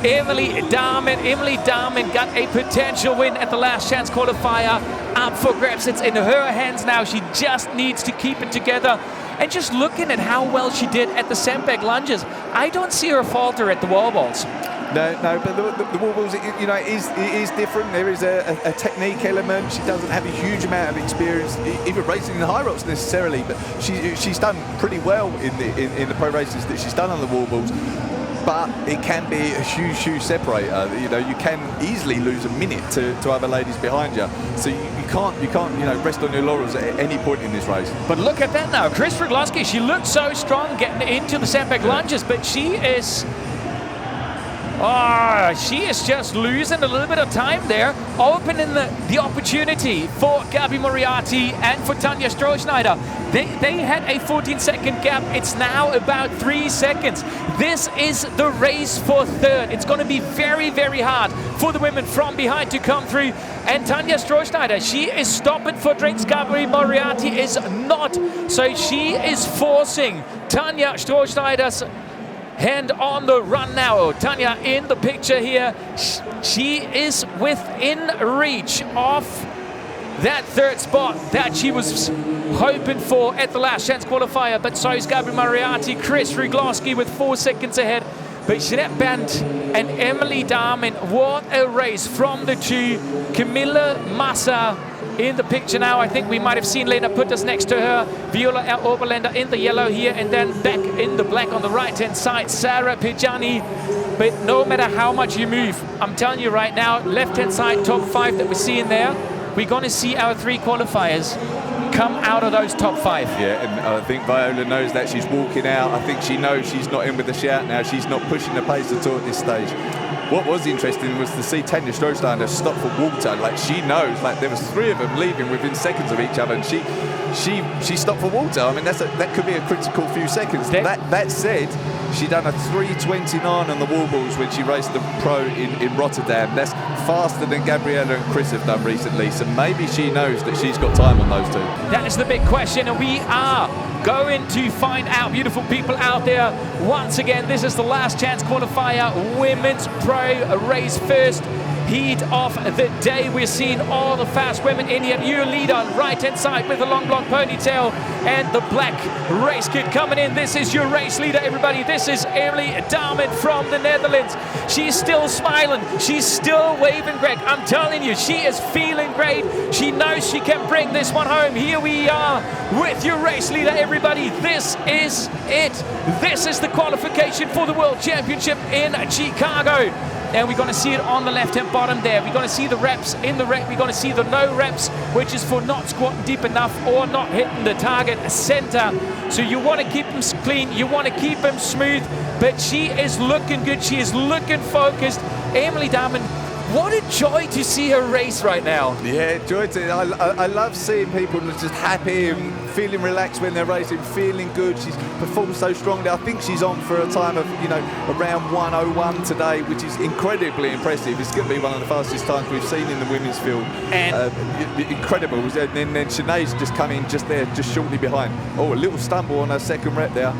Emily Dahmen. Emily Dahmen got a potential win at the Last Chance Qualifier up for grabs. It's in her hands now. She just needs to keep it together. And just looking at how well she did at the Sandbag lunges, I don't see her falter at the wall balls. No, but the wall balls, you know, it is different. There is a technique element. She doesn't have a huge amount of experience, even racing in the HYROX necessarily, but she's done pretty well in the pro races that she's done on the wall balls. But it can be a huge separator. You know, you can easily lose a minute to other ladies behind you. So you can't rest on your laurels at any point in this race. But look at that now, Chris Ruglowski. She looked so strong getting into the Sandbag lunges, but she is Oh, she is just losing a little bit of time there, opening the opportunity for Gabi Moriarty and for Tanja Strohschneider. They had a 14-second gap. It's now about 3 seconds. This is the race for third. It's going to be very, very hard for the women from behind to come through. And Tanja Strohschneider, she is stopping for drinks. Gabi Moriarty is not. So she is forcing Tanja Strohschneider's hand on the run now. Tanja in the picture here. She is within reach of that third spot that she was hoping for at the Last Chance Qualifier, but so is Gabi Moriarty. Chris Rugloski with 4 seconds ahead. But Jeanette Bent and Emily Dahmen, what a race from the two. Camilla Massa in the picture now. I think we might have seen Lena Putters next to her. Viola Oberländer in the yellow here, and then back in the black on the right-hand side, Sarah Pijani. But no matter how much you move, I'm telling you right now, left-hand side top 5 that we're seeing there, we're going to see our 3 qualifiers come out of those top 5. Yeah, and I think Viola knows that. She's walking out. I think she knows she's not in with the shout now. She's not pushing the pace at all at this stage. What was interesting was to see Tanja Strohschneider stop for water. Like, she knows, like, there was 3 of them leaving within seconds of each other, and she stopped for water. I mean, that could be a critical few seconds. That said, she done a 3:29 on the wall balls when she raced the pro in Rotterdam. That's faster than Gabriella and Chris have done recently, so maybe she knows that she's got time on those 2. That is the big question, and we are going to find out, beautiful people out there. Once again, this is the Last Chance Qualifier Women's Pro race, first heat of the day. We're seeing all the fast women in here. New leader on right-hand side with the long blonde ponytail and the black race kit coming in. This is your race leader, everybody. This is Emily Dahmen from the Netherlands. She's still smiling. She's still waving, Greg. I'm telling you, she is feeling great. She knows she can bring this one home. Here we are with your race leader, everybody. This is it. This is the qualification for the World Championship in Chicago. And we're going to see it on the left-hand bottom there. We're going to see the reps in the rep. We're going to see the no reps, which is for not squatting deep enough or not hitting the target center. So you want to keep them clean. You want to keep them smooth. But she is looking good. She is looking focused. Emily Dahmen, what a joy to see her race right now. Yeah, joy to. I love seeing people just happy and feeling relaxed when they're racing, feeling good. She's performed so strongly. I think she's on for a time of, around 1:01 today, which is incredibly impressive. It's going to be one of the fastest times we've seen in the women's field. And incredible. And then Sinead's just come in just there, just shortly behind. Oh, a little stumble on her second rep there.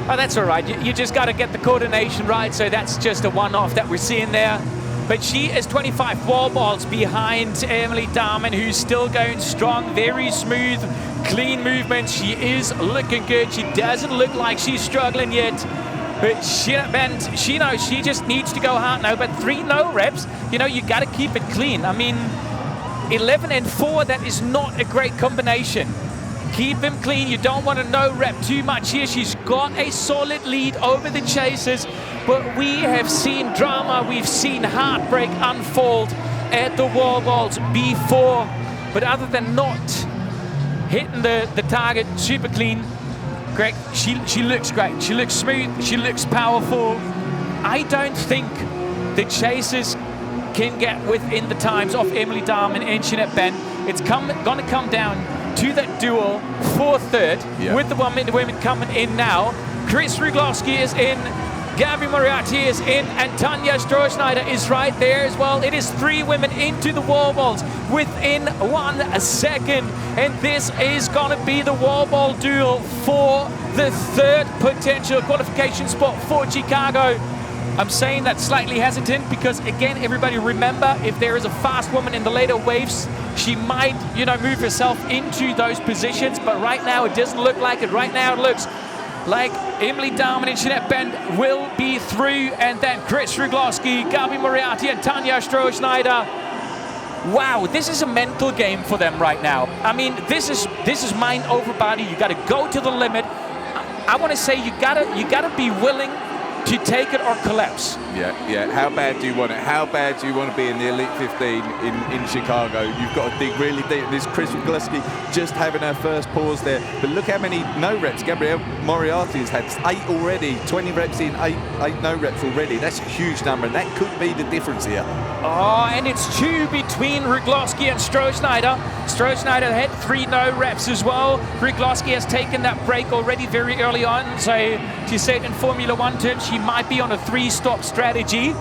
Oh, that's all right. You just got to get the coordination right. So that's just a one-off that we're seeing there. But she is 25 wall balls behind Emily Dahmen, who's still going strong, very smooth, clean movements. She is looking good. She doesn't look like she's struggling yet. But she knows she just needs to go hard now. But 3 no reps, you got to keep it clean. I mean, 11 and 4, that is not a great combination. Keep him clean. You don't want to no rep too much here. She's got a solid lead over the chasers. But we have seen drama, we've seen heartbreak unfold at the wall balls before. But other than not hitting the target super clean, Greg, she looks great. She looks smooth, she looks powerful. I don't think the chasers can get within the times of Emily Dahmen and Jeanette Bent. It's going to come down to that duel for third, with the women coming in now. Chris Rugloski is in. Gabi Moriarty is in, and Tanja Strohschneider is right there as well. It is 3 women into the wall balls within 1 second. And this is going to be the wall ball duel for the third potential qualification spot for Chicago. I'm saying that slightly hesitant because, again, everybody remember, if there is a fast woman in the later waves, she might, move herself into those positions. But right now, it doesn't look like it. Right now, it looks like Emily Dahmen and Jeanette Bent will be through, and then Chris Rugloski, Gabi Moriarty and Tanja Strohschneider. Wow, this is a mental game for them right now. I mean, this is mind over body. You got to go to the limit. I want to say you gotta be willing to take it or collapse. Yeah. How bad do you want it? How bad do you want to be in the Elite 15 in Chicago? You've got to dig really deep. This Chris Rugluski just having her first pause there. But look how many no reps Gabrielle Moriarty has had. 8 already. 20 reps in, 8 no reps already. That's a huge number, and that could be the difference here. Oh, and it's 2 between Rugluski and Strohschneider. Strohschneider had 3 no reps as well. Rugluski has taken that break already very early on. So she said in Formula 1 terms, she might be on a 3-stop strategy.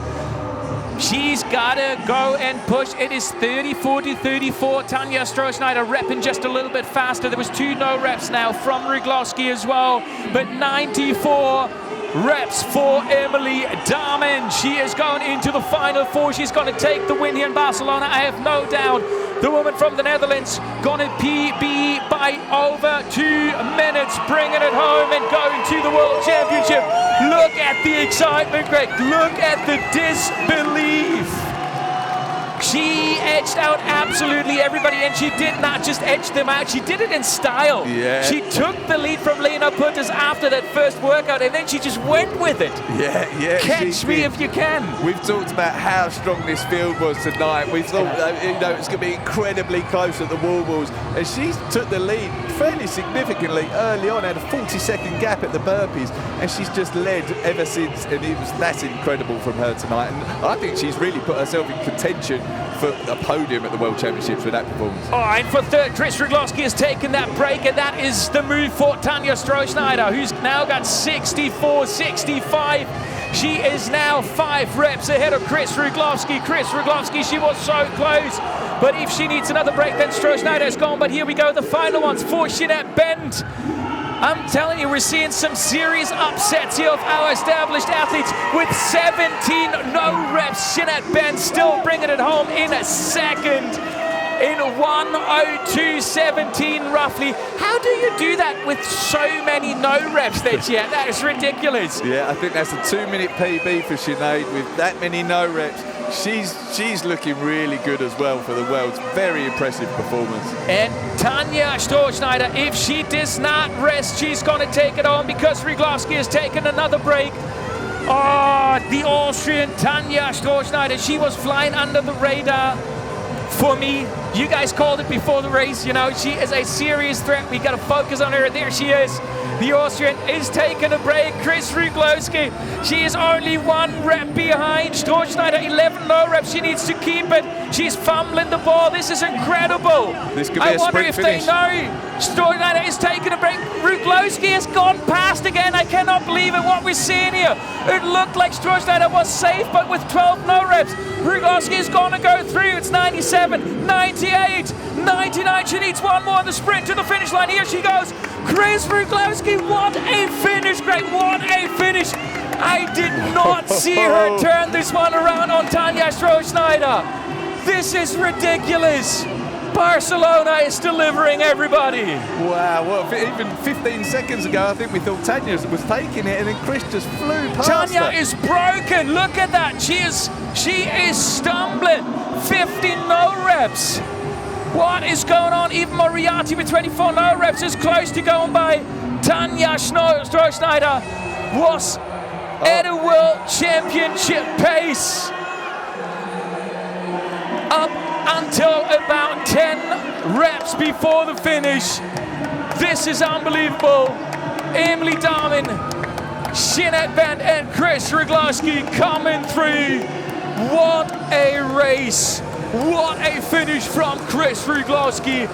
She's got to go and push. It is 34-34. Tanja Strohschneider repping just a little bit faster. There was 2 no reps now from Rugluski as well. But 94 reps for Emily Dahmen. She is going into the final 4. She's going to take the win here in Barcelona. I have no doubt. The woman from the Netherlands going to PB by over 2 minutes, bringing it home and going to the World Championship. Look at the excitement, Greg. Look at the disbelief. She edged out absolutely everybody, and she did not just edge them out, she did it in style. Yeah. She took the lead from Lena Putters after that first workout, and then she just went with it. Yeah. Catch me if you can. We've talked about how strong this field was tonight. We thought it's going to be incredibly close at the wall balls, and she took the lead fairly significantly early on, had a 40-second gap at the burpees, and she's just led ever since, and that's incredible from her tonight. And I think she's really put herself in contention for a podium at the World Championships with that performance. All right, for third, Chris Rugluski has taken that break, and that is the move for Tanja Strohschneider, who's now got 64-65. She is now 5 reps ahead of Chris Rugluski. Chris Rugluski, she was so close, but if she needs another break, then Strohschneider is gone. But here we go, the final ones for Jeanette Bent. I'm telling you, we're seeing some serious upsets here of our established athletes with 17 no reps. Jeanette Bent still bringing it home in a second in 1:02.17 roughly. How do you do that with so many no reps there, Jeanette? That is ridiculous. Yeah, I think that's a 2-minute PB for Sinead with that many no reps. She's looking really good as well for the world's very impressive performance. And Tanja Strohschneider, if she does not rest, she's going to take it on because Rugluski has taken another break. Oh, the Austrian Tanja Strohschneider, she was flying under the radar. For me, you guys called it before the race, you know, she is a serious threat. We got to focus on her. There she is. The Austrian is taking a break. Chris Rugluski, she is only 1 rep behind. Strohschneider, 11 no reps. She needs to keep it. She's fumbling the ball. This is incredible. This could be I a wonder sprint if finish. they know. Strohschneider is taking a break. Rugluski has gone past again. I cannot believe it, what we're seeing here. It looked like Strohschneider was safe, but with 12 no reps, Rugluski is going to go through. It's 97, 98, 99. She needs 1 more in the sprint to the finish line. Here she goes. Chris Rugluski, what a finish, Greg, what a finish. I did not see her turn this one around on Tanja Strohschneider. This is ridiculous. Barcelona is delivering, everybody. Wow, well, even 15 seconds ago, I think we thought Tanja was taking it, and then Chris just flew past Tanja her. is broken. Look at that. She is stumbling. 50 no reps. What is going on? Even Moriarty with 24 no reps is close to going by. Tanja Strohschneider was at a World Championship pace up until about 10 reps before the finish. This is unbelievable. Emily Dahmen, Jeanette Bent, and Chris Rugluski coming through. What a race. What a finish from Chris Rugluski.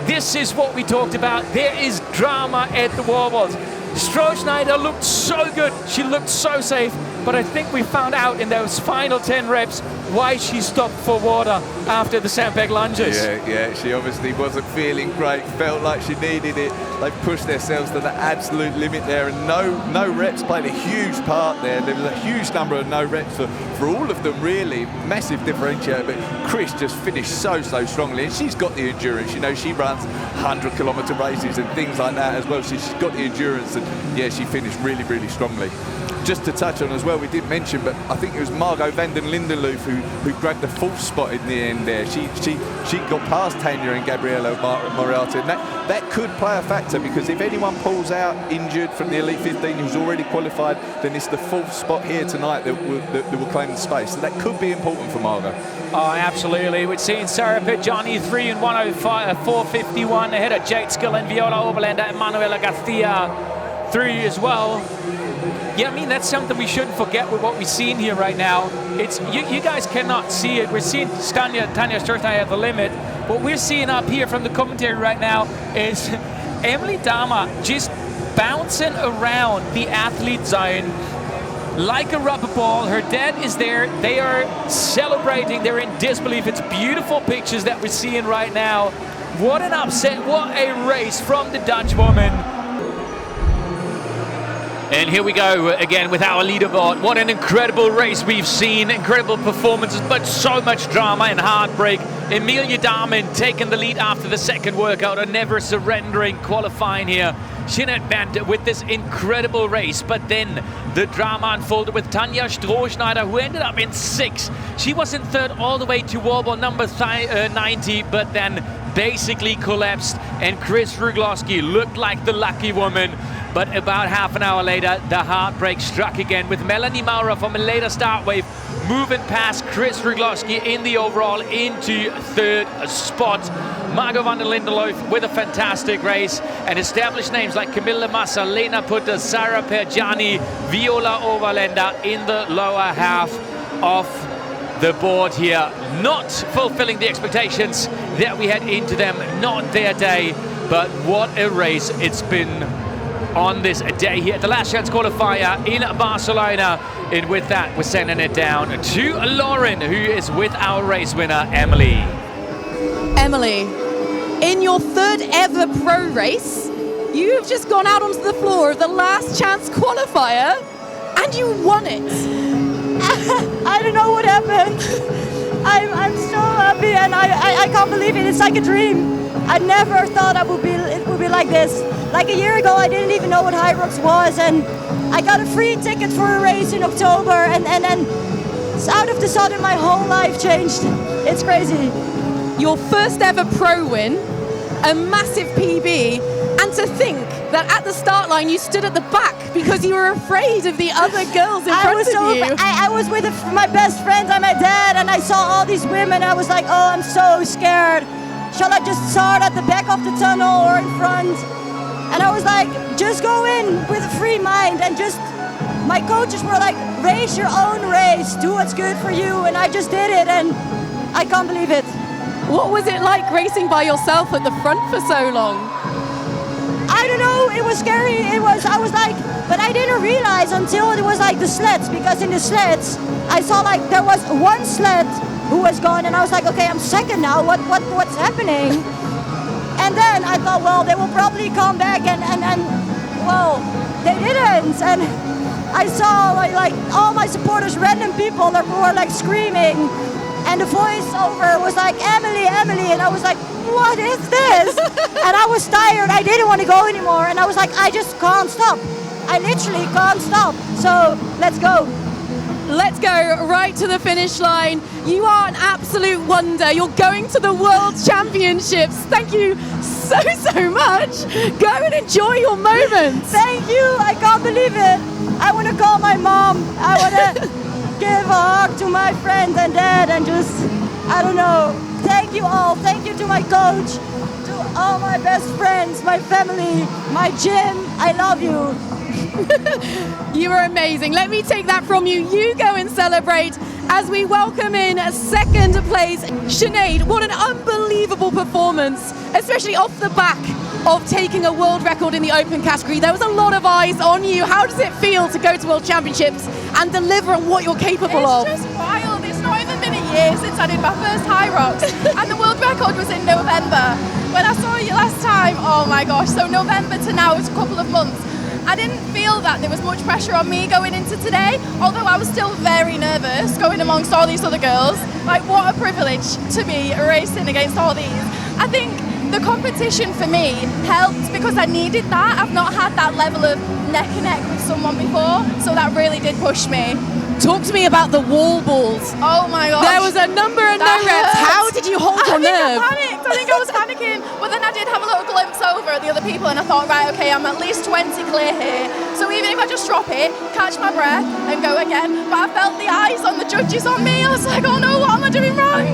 This is what we talked about. There is drama at the wall balls. Strohschneider looked so good. She looked so safe. But I think we found out in those final 10 reps why she stopped for water after the Sandbag lunges. Yeah, she obviously wasn't feeling great, felt like she needed it. They pushed themselves to the absolute limit there, and no reps played a huge part there. There was a huge number of no reps for all of them, really. Massive differentiator, but Chris just finished so strongly, and she's got the endurance. You know, she runs 100-kilometre races and things like that as well, so she's got the endurance, and yeah, she finished really, really strongly. Just to touch on as well, we did mention, but I think it was Margot van den Lindenloof who grabbed the 4th spot in the end there. She got past Tanya and Gabriela Moriarty, and that could play a factor, because if anyone pulls out injured from the Elite 15 who's already qualified, then it's the 4th spot here tonight that will claim the space. So that could be important for Margot. Oh, absolutely. We're seeing Sarah Pejani 3 in 4:51 ahead of Jade Skill and Viola Oberlander and Manuela Garcia 3 as well. Yeah, I mean, that's something we shouldn't forget with what we're seeing here right now. It's you guys cannot see it. We're seeing Tanya Sturznaya at the limit. What we're seeing up here from the commentary right now is Emily Dama just bouncing around the athlete zone like a rubber ball. Her dad is there. They are celebrating. They're in disbelief. It's beautiful pictures that we're seeing right now. What an upset. What a race from the Dutch woman. And here we go again with our leaderboard. What an incredible race we've seen. Incredible performances, but so much drama and heartbreak. Emilia Dahmen taking the lead after the second workout and never surrendering, qualifying here. Jeanette Bent with this incredible race, but then the drama unfolded with Tanja Strohschneider, who ended up in 6th. She was in 3rd all the way to wallball number 90, but then basically collapsed, and Chris Ruglowski looked like the lucky woman. But about half an hour later, the heartbreak struck again with Melanie Maurer from a later start wave moving past Chris Ruglowski in the overall into 3rd spot. Margot van der Lindenloof with a fantastic race, and established names like Camilla Massa, Lena Putter, Sarah Pergiani, Viola Oberlander in the lower half of the board here. Not fulfilling the expectations that we had into them, not their day, but what a race it's been on this day here at the Last Chance Qualifier in Barcelona. And with that, we're sending it down to Lauren, who is with our race winner, Emily. Emily, in your 3rd ever pro race, you have just gone out onto the floor of the Last Chance Qualifier and you won it. I don't know what happened. I'm so happy, and I can't believe it. It's like a dream. I never thought it would be like this. Like a year ago, I didn't even know what HYROX was, and I got a free ticket for a race in October, and then out of the sudden, my whole life changed. It's crazy. Your 1st ever pro win, a massive PB, and to think that at the start line you stood at the back because you were afraid of the other girls in front of you. I was with my best friend and my dad, and I saw all these women. I was like, oh, I'm so scared. Shall I just start at the back of the tunnel or in front? And I was like, just go in with a free mind, and just, my coaches were like, race your own race, do what's good for you, and I just did it, and I can't believe it. What was it like racing by yourself at the front for so long? I don't know, it was scary. I was like, but I didn't realize until it was like the sleds, because in the sleds, I saw like there was one sled who was gone, and I was like, okay, I'm 2nd now, what's happening? And then I thought, well, they will probably come back, and well, they didn't. And I saw like all my supporters, random people that were like screaming, and the voiceover was like, Emily, Emily, and I was like, what is this? And I was tired, I didn't want to go anymore, and I was like, I just can't stop. I literally can't stop, so let's go. Let's go right to the finish line. You are an absolute wonder. You're going to the World Championships. Thank you so much. Go and enjoy your moments. Thank you. I can't believe it. I want to call my mom. I want to give a hug to my friends and dad, and just, I don't know. Thank you all. Thank you to my coach, to all my best friends, my family, my gym. I love you. You are amazing. Let me take that from you. You go and celebrate as we welcome in 2nd place, Sinead. What an unbelievable performance, especially off the back of taking a world record in the open category. There was a lot of eyes on you. How does it feel to go to World Championships and deliver on what you're capable of? It's just wild. It's not even been a year since I did my first HYROX, and the world record was in November. When I saw you last time, oh my gosh, so November to now is a couple of months. I didn't feel that there was much pressure on me going into today, although I was still very nervous going amongst all these other girls. Like, what a privilege to be racing against all these. I think the competition for me helped because I needed that. I've not had that level of neck and neck with someone before, so that really did push me. Talk to me about the wall balls. Oh my gosh. There was a number and no reps. How did you hold your nerve? I think I was panicking, but then I did have a little glimpse over at the other people and I thought, right, okay, I'm at least 20 clear here. So even if I just drop it, catch my breath and go again. But I felt the eyes on the judges on me. I was like, oh no, what am I doing wrong?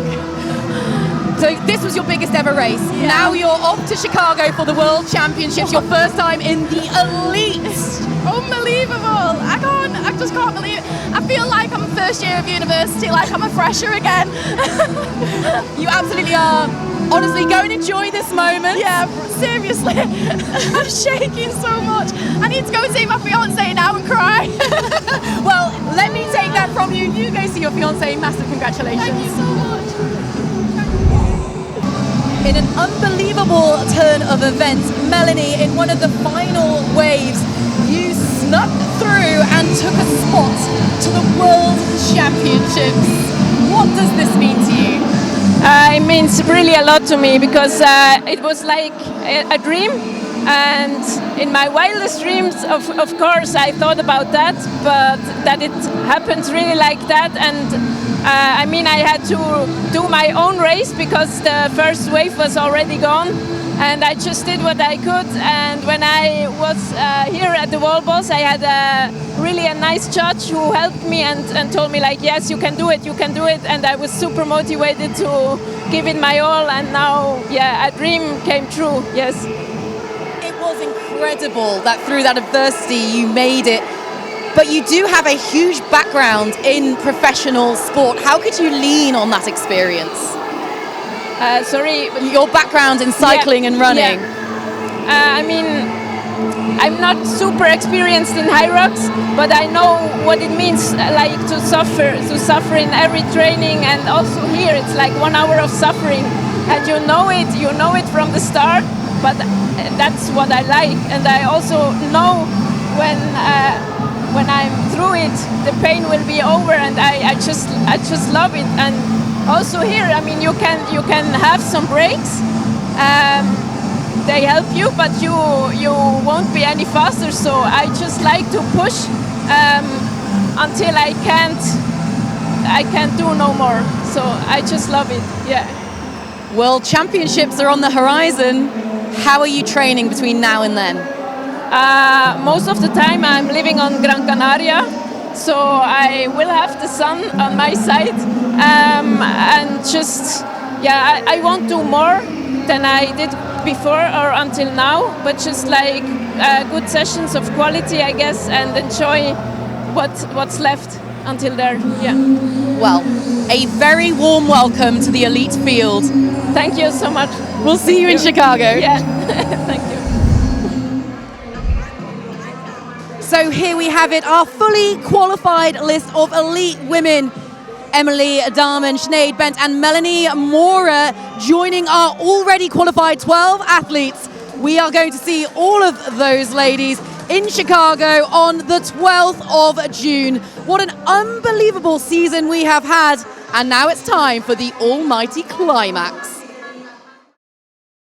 So this was your biggest ever race. Yeah. Now you're off to Chicago for the World Championships, your first time in the elite. Unbelievable. I just can't believe it. I feel like I'm first year of university, like I'm a fresher again. You absolutely are. Honestly, go and enjoy this moment. Yeah, seriously. I'm shaking so much. I need to go see my fiance now and cry. Well, let me take that from you. You go see your fiance. Massive congratulations. Thank you so much. In an unbelievable turn of events, Melanie, in one of the final waves, you snuck through and took a spot to the World Championships. What does this mean to you? It means really a lot to me because it was like a dream, and in my wildest dreams, of course, I thought about that, but that it happens really like that. And I mean, I had to do my own race because the first wave was already gone, and I just did what I could. And when I was here at the wall balls, I had really a nice judge who helped me and told me like, yes, you can do it, and I was super motivated to give it my all. And now, yeah, a dream came true. Yes. It was incredible that through that adversity you made it. But you do have a huge background in professional sport. How could you lean on that experience? Sorry? Your background in cycling and running. Yeah. I mean, I'm not super experienced in HYROX, but I know what it means like to suffer in every training, and also here it's like 1 hour of suffering, and you know it from the start, but that's what I like. And I also know when I'm through it, the pain will be over, and I just love it. And also here, I mean, you can have some breaks. They help you, but you won't be any faster. So I just like to push until I can't do no more. So I just love it. Yeah. World Championships are on the horizon. How are you training between now and then? Most of the time I'm living on Gran Canaria, so I will have the sun on my side, and just, yeah, I won't do more than I did before or until now, but just like good sessions of quality, I guess, and enjoy what's left until there. Yeah. Well, a very warm welcome to the elite field. Thank you so much. We'll see you in Chicago. Yeah. Thank you. So here we have it, our fully qualified list of elite women. Emily Dahmen, Sinead Bent and Melanie Mora joining our already qualified 12 athletes. We are going to see all of those ladies in Chicago on the 12th of June. What an unbelievable season we have had. And now it's time for the almighty climax.